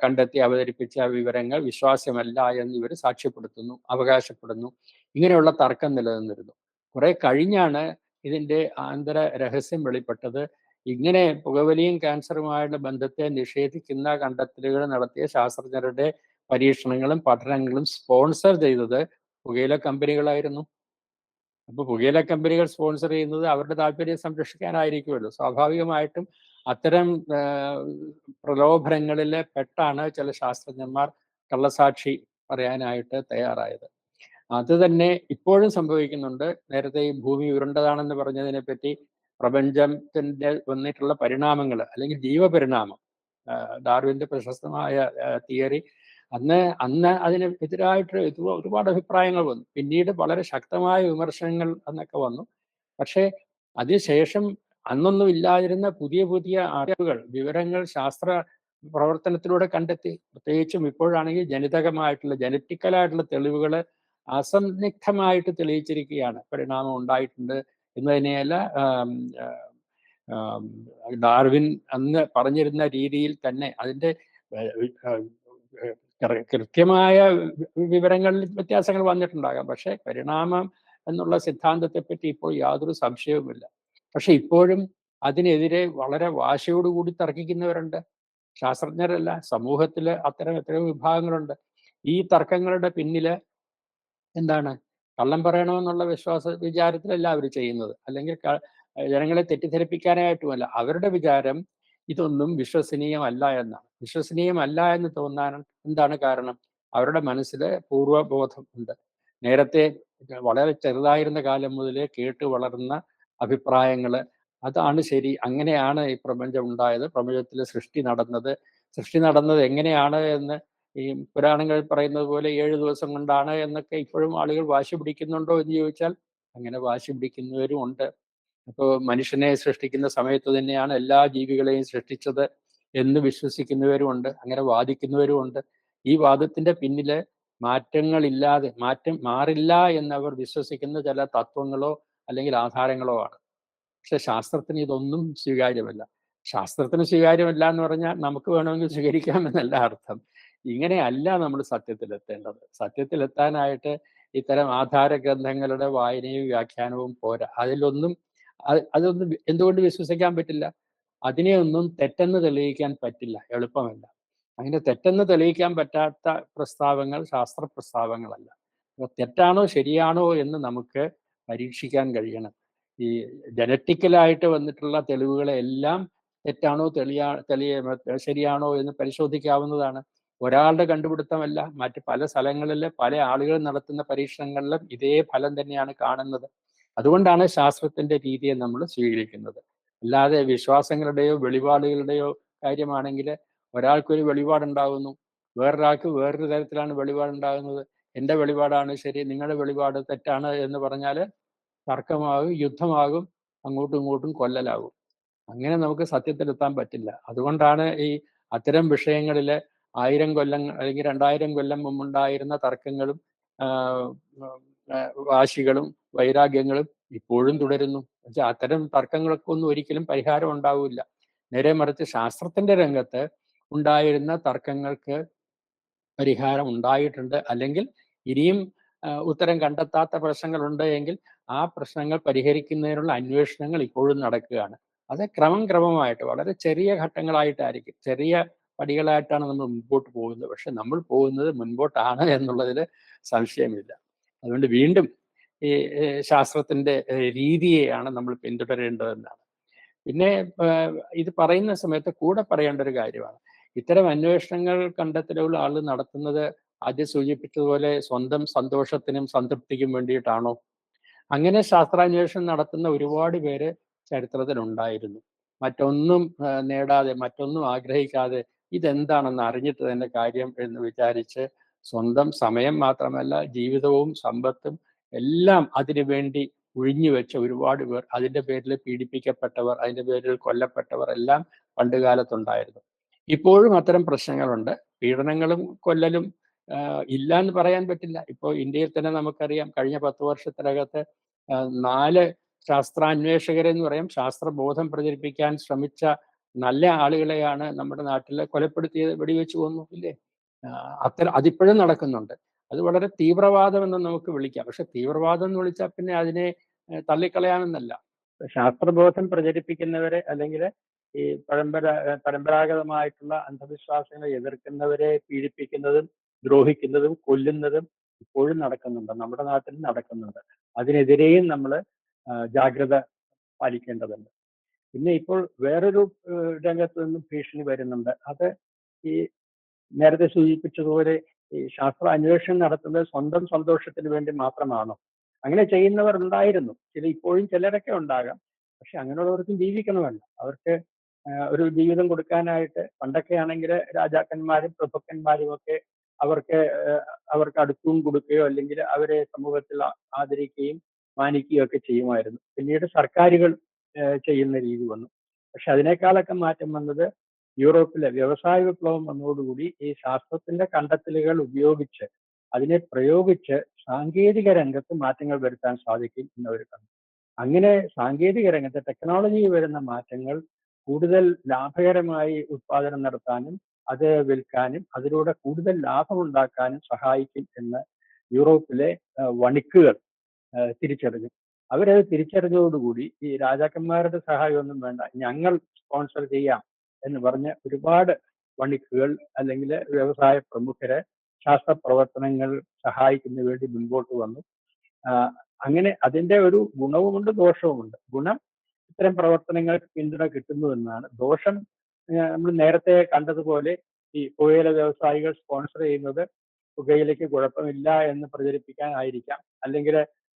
Speaker 1: കണ്ടെത്തി അവതരിപ്പിച്ച വിവരങ്ങൾ വിശ്വാസ്യമല്ല എന്ന് ഇവർ സാക്ഷ്യപ്പെടുത്തുന്നു, അവകാശപ്പെടുന്നു. ഇങ്ങനെയുള്ള തർക്കം നിലനിന്നിരുന്നു. കുറെ കഴിഞ്ഞാണ് ഇതിൻ്റെ ആന്തര രഹസ്യം വെളിപ്പെട്ടത്. ഇങ്ങനെ പുകവലിയും ക്യാൻസറുമായുള്ള ബന്ധത്തെ നിഷേധിക്കുന്ന കണ്ടെത്തലുകൾ നടത്തിയ ശാസ്ത്രജ്ഞരുടെ പരീക്ഷണങ്ങളും പഠനങ്ങളും സ്പോൺസർ ചെയ്തത് പുകയില കമ്പനികളായിരുന്നു. അപ്പൊ പുകയില കമ്പനികൾ സ്പോൺസർ ചെയ്യുന്നത് അവരുടെ താല്പര്യം സംരക്ഷിക്കാനായിരിക്കുമല്ലോ. സ്വാഭാവികമായിട്ടും അത്തരം പ്രലോഭനങ്ങളിൽ പെട്ടാണ് ചില ശാസ്ത്രജ്ഞന്മാർ കള്ളസാക്ഷി പറയാനായിട്ട് തയ്യാറായത്. അത് തന്നെ ഇപ്പോഴും സംഭവിക്കുന്നുണ്ട്. നേരത്തെ ഈ ഭൂമി ഉരുണ്ടതാണെന്ന് പറഞ്ഞതിനെ പറ്റി പ്രപഞ്ചത്തിന്റെ വന്നിട്ടുള്ള പരിണാമങ്ങൾ അല്ലെങ്കിൽ ജീവപരിണാമം, ഡാർവിന്റെ പ്രശസ്തമായ തിയറി, അന്ന് അതിന് എതിരായിട്ട് ഒരുപാട് അഭിപ്രായങ്ങൾ വന്നു. പിന്നീട് വളരെ ശക്തമായ വിമർശനങ്ങൾ എന്നൊക്കെ വന്നു. പക്ഷേ അതിനുശേഷം അന്നൊന്നും ഇല്ലാതിരുന്ന പുതിയ പുതിയ അറിവുകൾ, വിവരങ്ങൾ ശാസ്ത്ര പ്രവർത്തനത്തിലൂടെ കണ്ടെത്തി. പ്രത്യേകിച്ചും ഇപ്പോഴാണെങ്കിൽ ജനിതകമായിട്ടുള്ള ജനറ്റിക്കലായിട്ടുള്ള തെളിവുകൾ അസന്നിഗ്ധമായിട്ട് തെളിയിച്ചിരിക്കുകയാണ്. പരിണാമം ഉണ്ടായിട്ടുണ്ട് എന്ന് തന്നെയല്ല, ഡാർവിൻ അന്ന് പറഞ്ഞിരുന്ന രീതിയിൽ തന്നെ അതിൻ്റെ കൃത്യമായ വിവരങ്ങളിൽ വ്യത്യാസങ്ങൾ വന്നിട്ടുണ്ടാകാം. പക്ഷേ പരിണാമം എന്നുള്ള സിദ്ധാന്തത്തെപ്പറ്റി ഇപ്പോൾ യാതൊരു സംശയവുമില്ല. പക്ഷെ ഇപ്പോഴും അതിനെതിരെ വളരെ വാശിയോടുകൂടി തർക്കിക്കുന്നവരുണ്ട്. ശാസ്ത്രജ്ഞരല്ല, സമൂഹത്തിൽ അത്തരം എത്രയോ വിഭാഗങ്ങളുണ്ട്. ഈ തർക്കങ്ങളുടെ പിന്നിൽ എന്താണ്? കള്ളം പറയണമെന്നുള്ള വിചാരത്തിലല്ല അവർ ചെയ്യുന്നത്. അല്ലെങ്കിൽ ജനങ്ങളെ തെറ്റിദ്ധരിപ്പിക്കാനായിട്ടുമല്ല. അവരുടെ വിചാരം ഇതൊന്നും വിശ്വസനീയമല്ല എന്നാണ്. വിശ്വസനീയമല്ല എന്ന് തോന്നാൻ എന്താണ് കാരണം? അവരുടെ മനസ്സിൽ പൂർവബോധം ഉണ്ട്. നേരത്തെ വളരെ ചെറുതായിരുന്ന കാലം മുതലേ കേട്ട് വളർന്ന അഭിപ്രായങ്ങൾ, അതാണ് ശരി, അങ്ങനെയാണ് ഈ പ്രപഞ്ചം ഉണ്ടായത്, പ്രപഞ്ചത്തിൽ സൃഷ്ടി നടന്നത് എങ്ങനെയാണ് എന്ന് ഈ പുരാണങ്ങളിൽ പറയുന്നത് പോലെ 7 ദിവസം കൊണ്ടാണ് എന്നൊക്കെ ഇപ്പോഴും ആളുകൾ വാശി പിടിക്കുന്നുണ്ടോ എന്ന് ചോദിച്ചാൽ അങ്ങനെ വാശി പിടിക്കുന്നവരും ഉണ്ട്. അപ്പോൾ മനുഷ്യനെ സൃഷ്ടിക്കുന്ന സമയത്ത് തന്നെയാണ് എല്ലാ ജീവികളെയും സൃഷ്ടിച്ചത് എന്ന് വിശ്വസിക്കുന്നവരും ഉണ്ട്, അങ്ങനെ വാദിക്കുന്നവരും ഉണ്ട്. ഈ വാദത്തിന്റെ പിന്നില് മാറ്റം മാറില്ല എന്നവർ വിശ്വസിക്കുന്ന ചില തത്വങ്ങളോ അല്ലെങ്കിൽ ആധാരങ്ങളോ ആണ്. പക്ഷെ ശാസ്ത്രത്തിന് ഇതൊന്നും സ്വീകാര്യമല്ല. ശാസ്ത്രത്തിന് സ്വീകാര്യമല്ല എന്ന് പറഞ്ഞാൽ നമുക്ക് വേണമെങ്കിൽ സ്വീകരിക്കാമെന്നല്ല അർത്ഥം. ഇങ്ങനെയല്ല നമ്മൾ സത്യത്തിലെത്തേണ്ടത്. സത്യത്തിലെത്താനായിട്ട് ഇത്തരം ആധാര ഗ്രന്ഥങ്ങളുടെ വായനയും വ്യാഖ്യാനവും പോരാ. അതൊന്നും എന്തുകൊണ്ട് വിശ്വസിക്കാൻ പറ്റില്ല? അതിനെയൊന്നും തെറ്റെന്ന് തെളിയിക്കാൻ പറ്റില്ല, എളുപ്പമല്ല. അങ്ങനെ തെറ്റെന്ന് തെളിയിക്കാൻ പറ്റാത്ത പ്രസ്താവങ്ങൾ ശാസ്ത്ര പ്രസ്താവങ്ങളല്ല. അപ്പോൾ തെറ്റാണോ ശരിയാണോ എന്ന് നമുക്ക് പരീക്ഷിക്കാൻ കഴിയണം. ഈ ജനറ്റിക്കലായിട്ട് വന്നിട്ടുള്ള തെളിവുകളെല്ലാം തെറ്റാണോ ശരിയാണോ എന്ന് പരിശോധിക്കാവുന്നതാണ്. ഒരാളുടെ കണ്ടുപിടുത്തമല്ല, മറ്റ് പല സ്ഥലങ്ങളിൽ പല ആളുകൾ നടത്തുന്ന പരീക്ഷണങ്ങളിലും ഇതേ ഫലം തന്നെയാണ് കാണുന്നത്. അതുകൊണ്ടാണ് ശാസ്ത്രത്തിന്റെ രീതിയെ നമ്മൾ സ്വീകരിക്കുന്നത്. അല്ലാതെ വിശ്വാസങ്ങളുടെയോ വെളിപാടുകളുടെയോ കാര്യമാണെങ്കിൽ ഒരാൾക്കൊരു വെളിപാടുണ്ടാകുന്നു, വേറൊരാൾക്ക് വേറൊരു തരത്തിലാണ് വെളിപാടുണ്ടാകുന്നത്. എൻ്റെ വെളിപാടാണ് ശരി, നിങ്ങളുടെ വെളിപാട് തെറ്റാണ് എന്ന് പറഞ്ഞാൽ തർക്കമാകും, യുദ്ധമാകും, അങ്ങോട്ടും ഇങ്ങോട്ടും കൊല്ലലാകും. അങ്ങനെ നമുക്ക് സത്യത്തിലെത്താൻ പറ്റില്ല. അതുകൊണ്ടാണ് ഈ അത്തരം വിഷയങ്ങളില് 1000 കൊല്ലം അല്ലെങ്കിൽ 2000 കൊല്ലം മുമ്പുണ്ടായിരുന്ന തർക്കങ്ങളും ആഹ് വാശികളും വൈരാഗ്യങ്ങളും ഇപ്പോഴും തുടരുന്നു. എന്നുവെച്ചാൽ അത്തരം തർക്കങ്ങൾക്കൊന്നും ഒരിക്കലും പരിഹാരം ഉണ്ടാവില്ല. നേരെ മറിച്ച് ശാസ്ത്രത്തിന്റെ രംഗത്ത് ഉണ്ടായിരുന്ന തർക്കങ്ങൾക്ക് പരിഹാരം ഉണ്ടായിട്ടുണ്ട്. അല്ലെങ്കിൽ ഇനിയും ഉത്തരം കണ്ടെത്താത്ത പ്രശ്നങ്ങളുണ്ട് എങ്കിൽ ആ പ്രശ്നങ്ങൾ പരിഹരിക്കുന്നതിനുള്ള അന്വേഷണങ്ങൾ ഇപ്പോഴും നടക്കുകയാണ്. അത് ക്രമമായിട്ട് വളരെ ചെറിയ ഘട്ടങ്ങളായിട്ടായിരിക്കും, ചെറിയ പടികളായിട്ടാണ് നമ്മൾ മുമ്പോട്ട് പോകുന്നത്. പക്ഷെ നമ്മൾ പോകുന്നത് മുൻപോട്ടാണ് എന്നുള്ളതിൽ സംശയമില്ല. അതുകൊണ്ട് വീണ്ടും ഈ ശാസ്ത്രത്തിന്റെ രീതിയെയാണ് നമ്മൾ പിന്തുടരേണ്ടതെന്നാണ്. പിന്നെ ഇത് പറയുന്ന സമയത്ത് കൂടെ പറയേണ്ട ഒരു കാര്യമാണ്, ഇത്തരം അന്വേഷണങ്ങൾ കണ്ടെത്തലുള്ള ആൾ നടത്തുന്നത് ആദ്യം സൂചിപ്പിച്ചതുപോലെ സ്വന്തം സന്തോഷത്തിനും സംതൃപ്തിക്കും വേണ്ടിയിട്ടാണോ? അങ്ങനെ ശാസ്ത്രാന്വേഷണം നടത്തുന്ന ഒരുപാട് പേര് ചരിത്രത്തിലുണ്ടായിരുന്നു. മറ്റൊന്നും നേടാതെ, മറ്റൊന്നും ആഗ്രഹിക്കാതെ ഇതെന്താണെന്ന് അറിഞ്ഞിട്ട് തന്നെ കാര്യം എന്ന് വിചാരിച്ച് സ്വന്തം സമയം മാത്രമല്ല ജീവിതവും സമ്പത്തും എല്ലാം അതിനു വേണ്ടി വെച്ച ഒരുപാട് പേർ, അതിന്റെ പേരിൽ പീഡിപ്പിക്കപ്പെട്ടവർ, അതിന്റെ പേരിൽ കൊല്ലപ്പെട്ടവർ എല്ലാം പണ്ട് കാലത്തുണ്ടായിരുന്നു. ഇപ്പോഴും അത്തരം പ്രശ്നങ്ങളുണ്ട്. പീഡനങ്ങളും കൊല്ലലും ഇല്ല എന്ന് പറയാൻ പറ്റില്ല. ഇപ്പോൾ ഇന്ത്യയിൽ തന്നെ നമുക്കറിയാം, കഴിഞ്ഞ 10 വർഷത്തിനകത്ത് 4 ശാസ്ത്രാന്വേഷകരെന്ന് പറയാം, ശാസ്ത്രബോധം പ്രചരിപ്പിക്കാൻ ശ്രമിച്ച നല്ല ആളുകളെയാണ് നമ്മുടെ നാട്ടിൽ കൊലപ്പെടുത്തിയത്, വെടിവെച്ച് കൊന്നു, ഇല്ലേ? അതിപ്പോഴും നടക്കുന്നുണ്ട്. അത് വളരെ തീവ്രവാദം എന്ന് നമുക്ക് വിളിക്കാം. പക്ഷെ തീവ്രവാദം എന്ന് വിളിച്ചാൽ പിന്നെ അതിനെ തള്ളിക്കളയാമെന്നല്ല. ശാസ്ത്രബോധം പ്രചരിപ്പിക്കുന്നവരെ അല്ലെങ്കിൽ ഈ പരമ്പരാഗതമായിട്ടുള്ള അന്ധവിശ്വാസങ്ങളെ എതിർക്കുന്നവരെ പീഡിപ്പിക്കുന്നതും ദ്രോഹിക്കുന്നതും കൊല്ലുന്നതും ഇപ്പോഴും നടക്കുന്നുണ്ട്, നമ്മുടെ നാട്ടിൽ നടക്കുന്നുണ്ട്. അതിനെതിരെയും നമ്മൾ ജാഗ്രത പാലിക്കേണ്ടതുണ്ട്. പിന്നെ ഇപ്പോൾ വേറൊരു രംഗത്ത് നിന്നും ഭീഷണി വരുന്നുണ്ട്. അത് ഈ നേരത്തെ സൂചിപ്പിച്ചതുപോലെ ഈ ശാസ്ത്ര അന്വേഷണം നടത്തുന്നത് സ്വന്തം സന്തോഷത്തിന് വേണ്ടി മാത്രമാണോ? അങ്ങനെ ചെയ്യുന്നവർ ഉണ്ടായിരുന്നു, ഇപ്പോഴും ചിലരൊക്കെ ഉണ്ടാകാം. പക്ഷെ അങ്ങനെയുള്ളവർക്കും ജീവിക്കണമല്ലോ. അവർക്ക് ഒരു ജീവിതം കൊടുക്കാനായിട്ട്, പണ്ടൊക്കെ ആണെങ്കിൽ രാജാക്കന്മാരും പ്രഭുക്കന്മാരും ഒക്കെ അവർക്ക് അടുത്തും കൊടുക്കുകയോ അല്ലെങ്കിൽ അവരെ സമൂഹത്തിൽ ആദരിക്കുകയും മാനിക്കുകയോ ഒക്കെ ചെയ്യുമായിരുന്നു. പിന്നീട് സർക്കാരുകൾ ചെയ്യുന്ന രീതി വന്നു. പക്ഷെ അതിനേക്കാളൊക്കെ മാറ്റം വന്നത് യൂറോപ്പിലെ വ്യവസായ വിപ്ലവം വന്നതോടുകൂടി ഈ ശാസ്ത്രത്തിന്റെ കണ്ടെത്തലുകൾ ഉപയോഗിച്ച്, അതിനെ പ്രയോഗിച്ച് സാങ്കേതിക രംഗത്ത് മാറ്റങ്ങൾ വരുത്താൻ സാധിക്കും എന്നവർ കണ്ടു. അങ്ങനെ സാങ്കേതിക രംഗത്ത് ടെക്നോളജിയിൽ വരുന്ന മാറ്റങ്ങൾ കൂടുതൽ ലാഭകരമായി ഉത്പാദനം നടത്താനും അത് വിൽക്കാനും അതിലൂടെ കൂടുതൽ ലാഭമുണ്ടാക്കാനും സഹായിക്കും എന്ന് യൂറോപ്പിലെ വണിക്കുകൾ തിരിച്ചറിഞ്ഞു. അവരത് തിരിച്ചറിഞ്ഞതോടുകൂടി ഈ രാജാക്കന്മാരുടെ സഹായമൊന്നും വേണ്ട, ഞങ്ങൾ സ്പോൺസർ ചെയ്യാം എന്ന് പറഞ്ഞ് ഒരുപാട് വണിക്കുകൾ അല്ലെങ്കിൽ വ്യവസായ പ്രമുഖരെ ശാസ്ത്ര പ്രവർത്തനങ്ങൾ സഹായിക്കുന്നതിന് വേണ്ടി മുൻപോട്ട് വന്നു. അങ്ങനെ അതിന്റെ ഒരു ഗുണവുമുണ്ട് ദോഷവുമുണ്ട്. ഗുണം ഇത്തരം പ്രവർത്തനങ്ങൾക്ക് പിന്തുണ കിട്ടുന്നു എന്നാണ്. ദോഷം നമ്മൾ നേരത്തെ കണ്ടതുപോലെ ഈ പുകയില വ്യവസായികൾ സ്പോൺസർ ചെയ്യുന്നത് പുകയിലയ്ക്ക് കുഴപ്പമില്ല എന്ന് പ്രചരിപ്പിക്കാനായിരിക്കാം, അല്ലെങ്കിൽ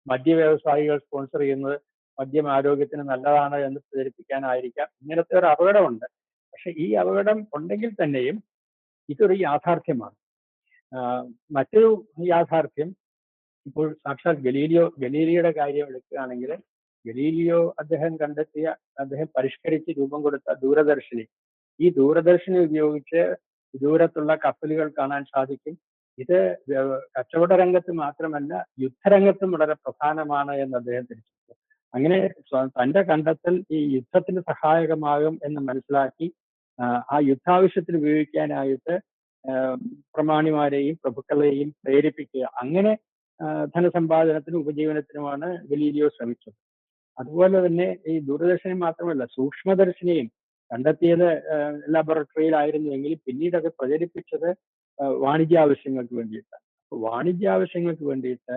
Speaker 1: മദ്യ വ്യവസായികൾ സ്പോൺസർ ചെയ്യുന്നത് മദ്യം ആരോഗ്യത്തിന് നല്ലതാണ് എന്ന് പ്രചരിപ്പിക്കാനായിരിക്കാം. ഇങ്ങനത്തെ ഒരു അപകടമുണ്ട്. പക്ഷെ ഈ അപകടം ഉണ്ടെങ്കിൽ തന്നെയും ഇതൊരു യാഥാർത്ഥ്യമാണ്. മറ്റൊരു യാഥാർത്ഥ്യം, ഇപ്പോൾ സാക്ഷാൽ ഗലീലിയോയുടെ കാര്യം എടുക്കുകയാണെങ്കിൽ, ഗലീലിയോ അദ്ദേഹം പരിഷ്കരിച്ച് രൂപം കൊടുത്ത ദൂരദർശിനി, ഈ ദൂരദർശിനി ഉപയോഗിച്ച് ദൂരത്തുള്ള കപ്പലുകൾ കാണാൻ സാധിക്കും. ഇത് കച്ചവട രംഗത്ത് മാത്രമല്ല യുദ്ധരംഗത്തും വളരെ പ്രധാനമാണ് എന്ന് അദ്ദേഹം തിരിച്ചറിഞ്ഞു. അങ്ങനെ തന്റെ കണ്ടെത്തൽ ഈ യുദ്ധത്തിന് സഹായകമാകും എന്ന് മനസ്സിലാക്കി ആ യുദ്ധാവശ്യത്തിന് ഉപയോഗിക്കാനായിട്ട് പ്രമാണിമാരെയും പ്രഭുക്കളെയും പ്രേരിപ്പിക്കുക, അങ്ങനെ ധനസമ്പാദനത്തിനും ഉപജീവനത്തിനുമാണ് ഗലീലിയോ ശ്രമിച്ചത്. അതുപോലെ തന്നെ ഈ ദൂരദർശിനി മാത്രമല്ല, സൂക്ഷ്മദർശിനിയും കണ്ടെത്തിയത് ലബോറട്ടറിയിലായിരുന്നുവെങ്കിലും പിന്നീട് അത് പ്രചരിപ്പിച്ചത് വാണിജ്യാവശ്യങ്ങൾക്ക് വേണ്ടിയിട്ടാണ്. അപ്പോൾ വാണിജ്യാവശ്യങ്ങൾക്ക് വേണ്ടിയിട്ട്,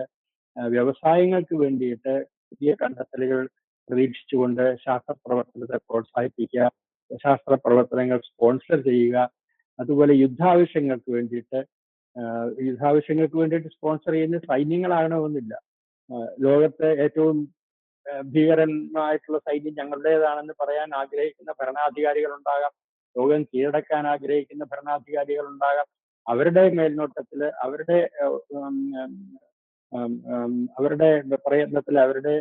Speaker 1: വ്യവസായങ്ങൾക്ക് വേണ്ടിയിട്ട് പുതിയ കണ്ടെത്തലുകൾ പ്രതീക്ഷിച്ചുകൊണ്ട് ശാസ്ത്ര പ്രവർത്തനത്തെ പ്രോത്സാഹിപ്പിക്കുക, ശാസ്ത്ര പ്രവർത്തനങ്ങൾ സ്പോൺസർ ചെയ്യുക. അതുപോലെ യുദ്ധാവശ്യങ്ങൾക്ക് വേണ്ടിയിട്ട് സ്പോൺസർ ചെയ്യുന്ന സൈന്യങ്ങളാകണമെന്നില്ല. ലോകത്തെ ഏറ്റവും ഭീകരമായിട്ടുള്ള സൈന്യം ഞങ്ങളുടേതാണെന്ന് പറയാൻ ആഗ്രഹിക്കുന്ന ഭരണാധികാരികൾ ഉണ്ടാകാം, ലോകം കീഴടക്കാൻ ആഗ്രഹിക്കുന്ന ഭരണാധികാരികൾ ഉണ്ടാകാം. അവരുടെ മേൽനോട്ടത്തിൽ, അവരുടെ പ്രയത്നത്തിൽ, അവരുടെ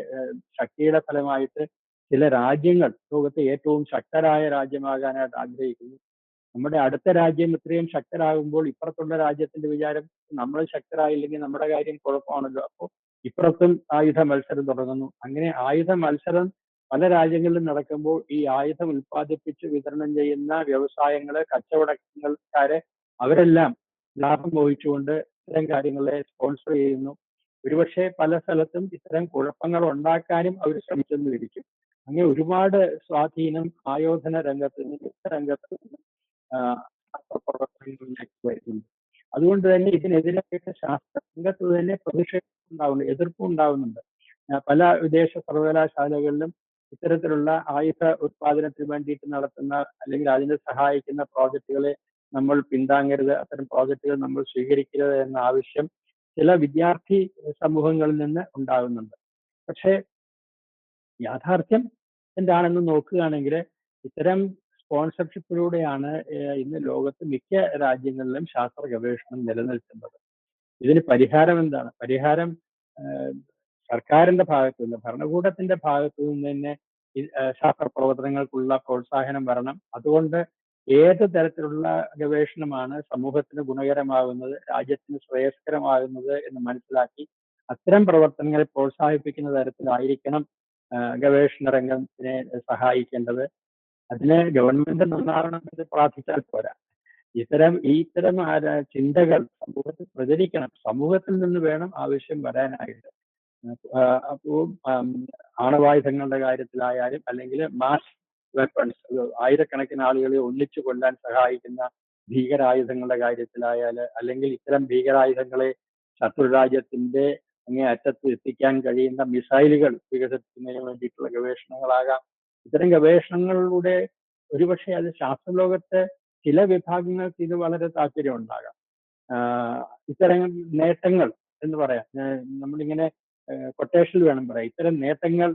Speaker 1: ശക്തിയുടെ ഫലമായിട്ട്
Speaker 2: ചില രാജ്യങ്ങൾ ലോകത്തെ ഏറ്റവും ശക്തരായ രാജ്യമാകാനായിട്ട് ആഗ്രഹിക്കുന്നു. നമ്മുടെ അടുത്ത രാജ്യം ഇത്രയും ശക്തരാകുമ്പോൾ ഇപ്പുറത്തുള്ള രാജ്യത്തിന്റെ വിചാരം നമ്മൾ ശക്തരായില്ലെങ്കിൽ നമ്മുടെ കാര്യം കുഴപ്പമാണല്ലോ. അപ്പോൾ ഇപ്പുറത്തും ആയുധ മത്സരം തുടങ്ങുന്നു. അങ്ങനെ ആയുധ മത്സരം പല രാജ്യങ്ങളിലും നടക്കുമ്പോൾ ഈ ആയുധം ഉൽപ്പാദിപ്പിച്ച് വിതരണം ചെയ്യുന്ന വ്യവസായങ്ങള്, കച്ചവടക്കാരെ അവരെല്ലാം ലാഭം മോഹിച്ചുകൊണ്ട് ഇത്തരം കാര്യങ്ങളെ സ്പോൺസർ ചെയ്യുന്നു. ഒരുപക്ഷെ പല സ്ഥലത്തും ഇത്തരം കുഴപ്പങ്ങൾ ഉണ്ടാക്കാനും അവർ ശ്രമിച്ചെന്നിരിക്കും. അങ്ങനെ ഒരുപാട് സ്വാധീനം ആയോധന രംഗത്ത് നിന്ന്, യുദ്ധരംഗത്ത് നിന്ന് പ്രവർത്തനങ്ങളിലേക്ക് വരുന്നുണ്ട്. അതുകൊണ്ട് തന്നെ ഇതിനെതിരായിട്ട് ശാസ്ത്രരംഗത്ത് തന്നെ പ്രതിഷേധം ഉണ്ടാവുന്നു, എതിർപ്പും ഉണ്ടാവുന്നുണ്ട്. പല വിദേശ സർവകലാശാലകളിലും ഇത്തരത്തിലുള്ള ആയുധ ഉത്പാദനത്തിന് വേണ്ടിയിട്ട് നടത്തുന്ന അല്ലെങ്കിൽ അതിനെ സഹായിക്കുന്ന പ്രോജക്റ്റുകളെ നമ്മൾ പിന്താങ്ങരുത്, അത്തരം പ്രോജക്റ്റുകൾ നമ്മൾ സ്വീകരിക്കരുത് എന്ന ആവശ്യം ചില വിദ്യാർത്ഥി സമൂഹങ്ങളിൽ നിന്ന് ഉണ്ടാകുന്നുണ്ട്. പക്ഷേ യാഥാർത്ഥ്യം എന്താണെന്ന് നോക്കുകയാണെങ്കിൽ ഇത്തരം സ്പോൺസർഷിപ്പിലൂടെയാണ് ഇന്ന് ലോകത്ത് മിക്ക രാജ്യങ്ങളിലും ശാസ്ത്ര ഗവേഷണം നിലനിൽക്കുന്നത്. ഇതിന് പരിഹാരം എന്താണ്? പരിഹാരം സർക്കാരിന്റെ ഭാഗത്തു നിന്ന്, ഭരണകൂടത്തിന്റെ ഭാഗത്തു നിന്ന് തന്നെ ശാസ്ത്ര പ്രവർത്തനങ്ങൾക്കുള്ള പ്രോത്സാഹനം വരണം. അതുകൊണ്ട് ഏത് തരത്തിലുള്ള ഗവേഷണമാണ് സമൂഹത്തിന് ഗുണകരമാകുന്നത്, രാജ്യത്തിന് ശ്രേയസ്കരമാകുന്നത് എന്ന് മനസ്സിലാക്കി അത്തരം പ്രവർത്തനങ്ങളെ പ്രോത്സാഹിപ്പിക്കുന്ന തരത്തിലായിരിക്കണം ഗവേഷണ രംഗത്തിനെ സഹായിക്കേണ്ടത്. അതിന് ഗവൺമെന്റ് നന്നാവണമെന്ന് പ്രാർത്ഥിച്ചാൽ പോരാ. ഇത്തരം ചിന്തകൾ സമൂഹത്തിൽ പ്രചരിക്കണം. സമൂഹത്തിൽ നിന്ന് വേണം ആവശ്യം വരാനായിട്ട്. അപ്പോൾ ആണവായുധങ്ങളുടെ കാര്യത്തിലായാലും അല്ലെങ്കിൽ മാസ് വെപ്പൺസ്, ആയിരക്കണക്കിന് ആളുകളെ ഒന്നിച്ചു കൊല്ലാൻ സഹായിക്കുന്ന ഭീകരായുധങ്ങളുടെ കാര്യത്തിലായാല്, അല്ലെങ്കിൽ ഇത്തരം ഭീകരായുധങ്ങളെ ശത്രുരാജ്യത്തിന്റെ അങ്ങേ അറ്റത്ത് എത്തിക്കാൻ കഴിയുന്ന മിസൈലുകൾ വികസിപ്പിക്കുന്നതിന് വേണ്ടിയിട്ടുള്ള ഗവേഷണങ്ങളാകാം. ഇത്തരം ഗവേഷണങ്ങളിലൂടെ ഒരുപക്ഷെ അത് ശാസ്ത്രലോകത്തെ ചില വിഭാഗങ്ങൾക്ക് ഇത് വളരെ താല്പര്യം ഉണ്ടാകാം. ഇത്തരം നേട്ടങ്ങൾ എന്ന് പറയാം, നമ്മളിങ്ങനെ കൊട്ടേഷനിൽ വേണം പറയാം, ഇത്തരം നേട്ടങ്ങൾ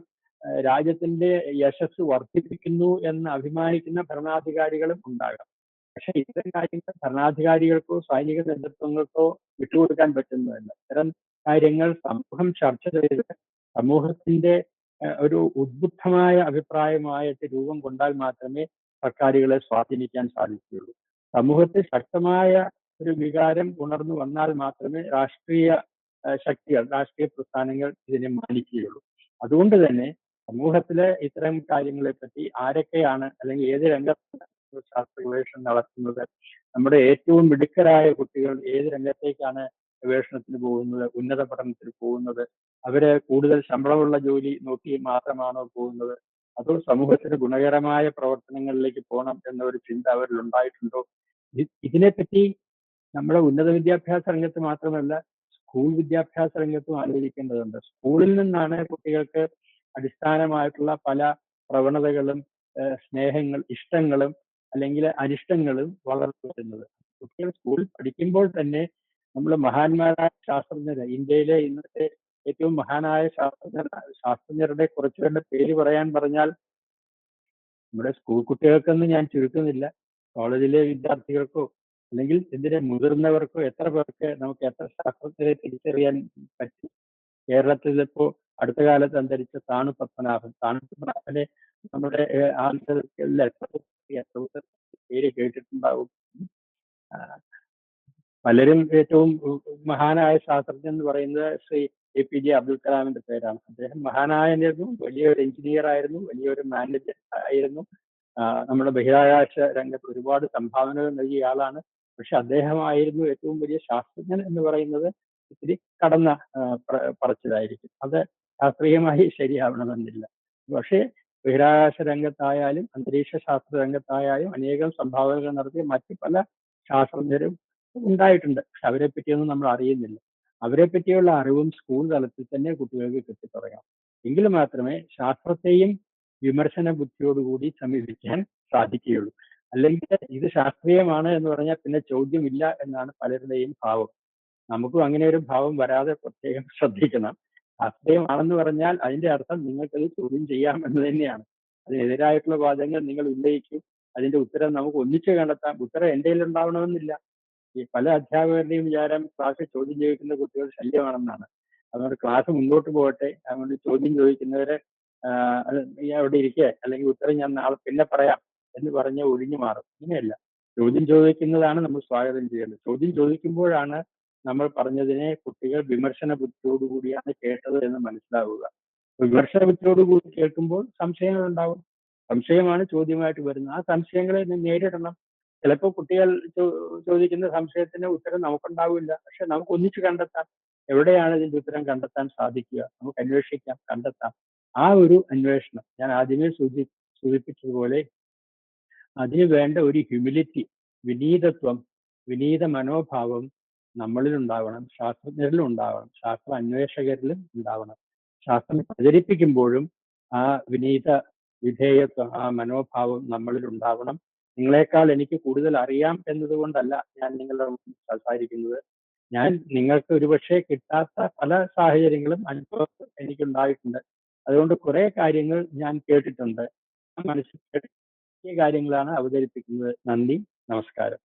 Speaker 2: രാജ്യത്തിന്റെ യശസ് വർദ്ധിപ്പിക്കുന്നു എന്ന് അഭിമാനിക്കുന്ന ഭരണാധികാരികളും ഉണ്ടാകാം. പക്ഷെ ഇത്തരം കാര്യങ്ങൾ ഭരണാധികാരികൾക്കോ സൈനിക നേതൃത്വങ്ങൾക്കോ വിട്ടുകൊടുക്കാൻ പറ്റുന്നതല്ല. ഇത്തരം കാര്യങ്ങൾ സമൂഹം ചർച്ച ചെയ്ത് സമൂഹത്തിന്റെ ഒരു ഉദ്ബുദ്ധമായ അഭിപ്രായമായിട്ട് രൂപം കൊണ്ടാൽ മാത്രമേ സർക്കാരുകളെ സ്വാധീനിക്കാൻ സാധിക്കുകയുള്ളൂ. സമൂഹത്തിൽ ശക്തമായ ഒരു വികാരം ഉണർന്നു വന്നാൽ മാത്രമേ രാഷ്ട്രീയ ശക്തികൾ, രാഷ്ട്രീയ പ്രസ്ഥാനങ്ങൾ ഇതിനെ മാനിക്കുകയുള്ളൂ. അതുകൊണ്ട് തന്നെ സമൂഹത്തിലെ ഇത്തരം കാര്യങ്ങളെ പറ്റി ആരൊക്കെയാണ് അല്ലെങ്കിൽ ഏത് രംഗത്താണ് ശാസ്ത്ര ഗവേഷണം നടത്തുന്നത്, നമ്മുടെ ഏറ്റവും മിടുക്കരായ കുട്ടികൾ ഏത് രംഗത്തേക്കാണ് ഗവേഷണത്തിന് പോകുന്നത്, ഉന്നത പഠനത്തിന് പോകുന്നത്, അവര് കൂടുതൽ ശമ്പളമുള്ള ജോലി നോക്കി മാത്രമാണോ പോകുന്നത്, അതോ സമൂഹത്തിന് ഗുണകരമായ പ്രവർത്തനങ്ങളിലേക്ക് പോകണം എന്ന ഒരു ചിന്ത അവരിൽ ഉണ്ടായിട്ടുണ്ടോ? ഇതിനെപ്പറ്റി നമ്മുടെ ഉന്നത വിദ്യാഭ്യാസ രംഗത്ത് മാത്രമല്ല സ്കൂൾ വിദ്യാഭ്യാസ രംഗത്തും ആലോചിക്കേണ്ടതുണ്ട്. സ്കൂളിൽ നിന്നാണ് കുട്ടികൾക്ക് അടിസ്ഥാനമായിട്ടുള്ള പല പ്രവണതകളും സ്നേഹങ്ങൾ, ഇഷ്ടങ്ങളും അല്ലെങ്കിൽ അനിഷ്ടങ്ങളും വളർന്നു വരുന്നത്. കുട്ടികൾ സ്കൂളിൽ പഠിക്കുമ്പോൾ തന്നെ നമ്മൾ മഹാന്മാരായ ശാസ്ത്രജ്ഞര്, ഇന്ത്യയിലെ ഇന്നത്തെ ഏറ്റവും മഹാനായ ശാസ്ത്രജ്ഞരുടെ കുറച്ചുപേരുടെ പേര് പറയാൻ പറഞ്ഞാൽ നമ്മുടെ സ്കൂൾ കുട്ടികൾക്കൊന്നും ഞാൻ ചുരുക്കുന്നില്ല, കോളേജിലെ വിദ്യാർത്ഥികൾക്കോ അല്ലെങ്കിൽ ഇതിന്റെ മുതിർന്നവർക്കോ എത്ര പേർക്ക് നമുക്ക് എത്ര ശാസ്ത്രജ്ഞരെ തിരിച്ചറിയാൻ പറ്റും? കേരളത്തിൽ ഇപ്പോ അടുത്ത കാലത്ത് അന്തരിച്ച താണു പത്മനാഭനെ നമ്മുടെ ആളുകളിൽ എത്ര പേര് കേട്ടിട്ടുണ്ടാവും? പലരും ഏറ്റവും മഹാനായ ശാസ്ത്രജ്ഞൻ എന്ന് പറയുന്നത് ശ്രീ APJ അബ്ദുൽ കലാമിന്റെ പേരാണ്. അദ്ദേഹം മഹാനായിരുന്നു, വലിയൊരു എഞ്ചിനീയർ ആയിരുന്നു, വലിയൊരു മാനേജർ ആയിരുന്നു, നമ്മുടെ ബഹിരാകാശ രംഗത്ത് ഒരുപാട് സംഭാവനകൾ നൽകിയ ആളാണ്. പക്ഷെ അദ്ദേഹമായിരുന്നു ഏറ്റവും വലിയ ശാസ്ത്രജ്ഞൻ എന്ന് പറയുന്നത് ഇത്തിരി കടന്ന പറച്ചിലായിരിക്കും. അത് ശാസ്ത്രീയമായി ശരിയാവണമെന്നില്ല. പക്ഷേ ബഹിരാകാശ രംഗത്തായാലും അന്തരീക്ഷ ശാസ്ത്ര രംഗത്തായാലും അനേകം സംഭാവനകൾ നടത്തിയ മറ്റ് പല ശാസ്ത്രജ്ഞരും ഉണ്ടായിട്ടുണ്ട്. പക്ഷെ അവരെ പറ്റിയൊന്നും നമ്മൾ അറിയുന്നില്ല. അവരെ പറ്റിയുള്ള അറിവും സ്കൂൾ തലത്തിൽ തന്നെ കുട്ടികൾക്ക് കിട്ടിത്തുടങ്ങണം. എങ്കിൽ മാത്രമേ ശാസ്ത്രത്തെയും വിമർശന ബുദ്ധിയോടുകൂടി സമീപിക്കാൻ സാധിക്കുകയുള്ളൂ. അല്ലെങ്കിൽ ഇത് ശാസ്ത്രീയമാണ് എന്ന് പറഞ്ഞാൽ പിന്നെ ചോദ്യമില്ല എന്നാണ് പലരുടെയും ഭാവം. നമുക്കും അങ്ങനെ ഒരു ഭാവം വരാതെ പ്രത്യേകം ശ്രദ്ധിക്കണം. ശാസ്ത്രീയമാണെന്ന് പറഞ്ഞാൽ അതിന്റെ അർത്ഥം നിങ്ങൾക്കത് ചോദ്യം ചെയ്യാം എന്ന് തന്നെയാണ്. അതിനെതിരായിട്ടുള്ള വാദങ്ങൾ നിങ്ങൾ ഉന്നയിക്കും, അതിന്റെ ഉത്തരം നമുക്ക് ഒന്നിച്ചു കണ്ടെത്താം. ഉത്തരം എൻ്റെ കയ്യിൽ ഉണ്ടാവണമെന്നില്ല. ഈ പല അധ്യാപകരുടെയും വിചാരം ക്ലാസ്സിൽ ചോദ്യം ചോദിക്കുന്ന കുട്ടികൾ ശല്യമാണെന്നാണ്. അതുകൊണ്ട് ക്ലാസ് മുന്നോട്ട് പോകട്ടെ, അതുകൊണ്ട് ചോദ്യം ചോദിക്കുന്നവരെ അത് നീ അവിടെ ഇരിക്കുക, അല്ലെങ്കിൽ ഉത്തരം ഞാൻ നാളെ പിന്നെ പറയാം എന്ന് പറഞ്ഞ് ഒഴിഞ്ഞു മാറും. ഇങ്ങനെയല്ല. ചോദ്യം ചോദിക്കുന്നതാണ് നമ്മൾ സ്വാഗതം ചെയ്യേണ്ടത്. ചോദ്യം ചോദിക്കുമ്പോഴാണ് നമ്മൾ പറഞ്ഞതിനെ കുട്ടികൾ വിമർശന ബുദ്ധിയോടുകൂടിയാണ് കേട്ടത് എന്ന് മനസ്സിലാവുക. വിമർശന ബുദ്ധിയോടുകൂടി കേൾക്കുമ്പോൾ സംശയങ്ങൾ ഉണ്ടാവും. സംശയമാണ് ചോദ്യമായിട്ട് വരുന്നത്. ആ സംശയങ്ങളെ നീ നേരിടണം. ചിലപ്പോൾ കുട്ടികൾ ചോദിക്കുന്ന സംശയത്തിന് ഉത്തരം നമുക്കുണ്ടാവില്ല. പക്ഷെ നമുക്ക് ഒന്നിച്ച് കണ്ടെത്താം. എവിടെയാണ് ഇതിന്റെ ഉത്തരം കണ്ടെത്താൻ സാധിക്കുക? നമുക്ക് അന്വേഷിക്കാം, കണ്ടെത്താം. ആ ഒരു അന്വേഷണം ഞാൻ ആദ്യമേ സൂചിപ്പിച്ചതുപോലെ അതിന് വേണ്ട ഒരു ഹ്യൂമിലിറ്റി, വിനീതത്വം, വിനീത മനോഭാവം നമ്മളിൽ ഉണ്ടാവണം, ശാസ്ത്രജ്ഞരിലും ഉണ്ടാവണം, ശാസ്ത്ര അന്വേഷകരിലും ഉണ്ടാവണം. ശാസ്ത്രം പ്രചരിപ്പിക്കുമ്പോഴും ആ വിനീത വിധേയത്വം, ആ മനോഭാവം നമ്മളിൽ ഉണ്ടാവണം. നിങ്ങളെക്കാൾ എനിക്ക് കൂടുതൽ അറിയാം എന്നതുകൊണ്ടല്ല ഞാൻ നിങ്ങളുടെ മുമ്പിൽ സംസാരിക്കുന്നത്. ഞാൻ നിങ്ങൾക്ക് ഒരുപക്ഷെ കിട്ടാത്ത പല സാഹചര്യങ്ങളും അനുഭവം എനിക്കുണ്ടായിട്ടുണ്ട്. അതുകൊണ്ട് കുറെ കാര്യങ്ങൾ ഞാൻ കേട്ടിട്ടുണ്ട്. മനസ്സിൽ കാര്യങ്ങളാണ് അവതരിപ്പിക്കുന്നത്. നന്ദി, നമസ്കാരം.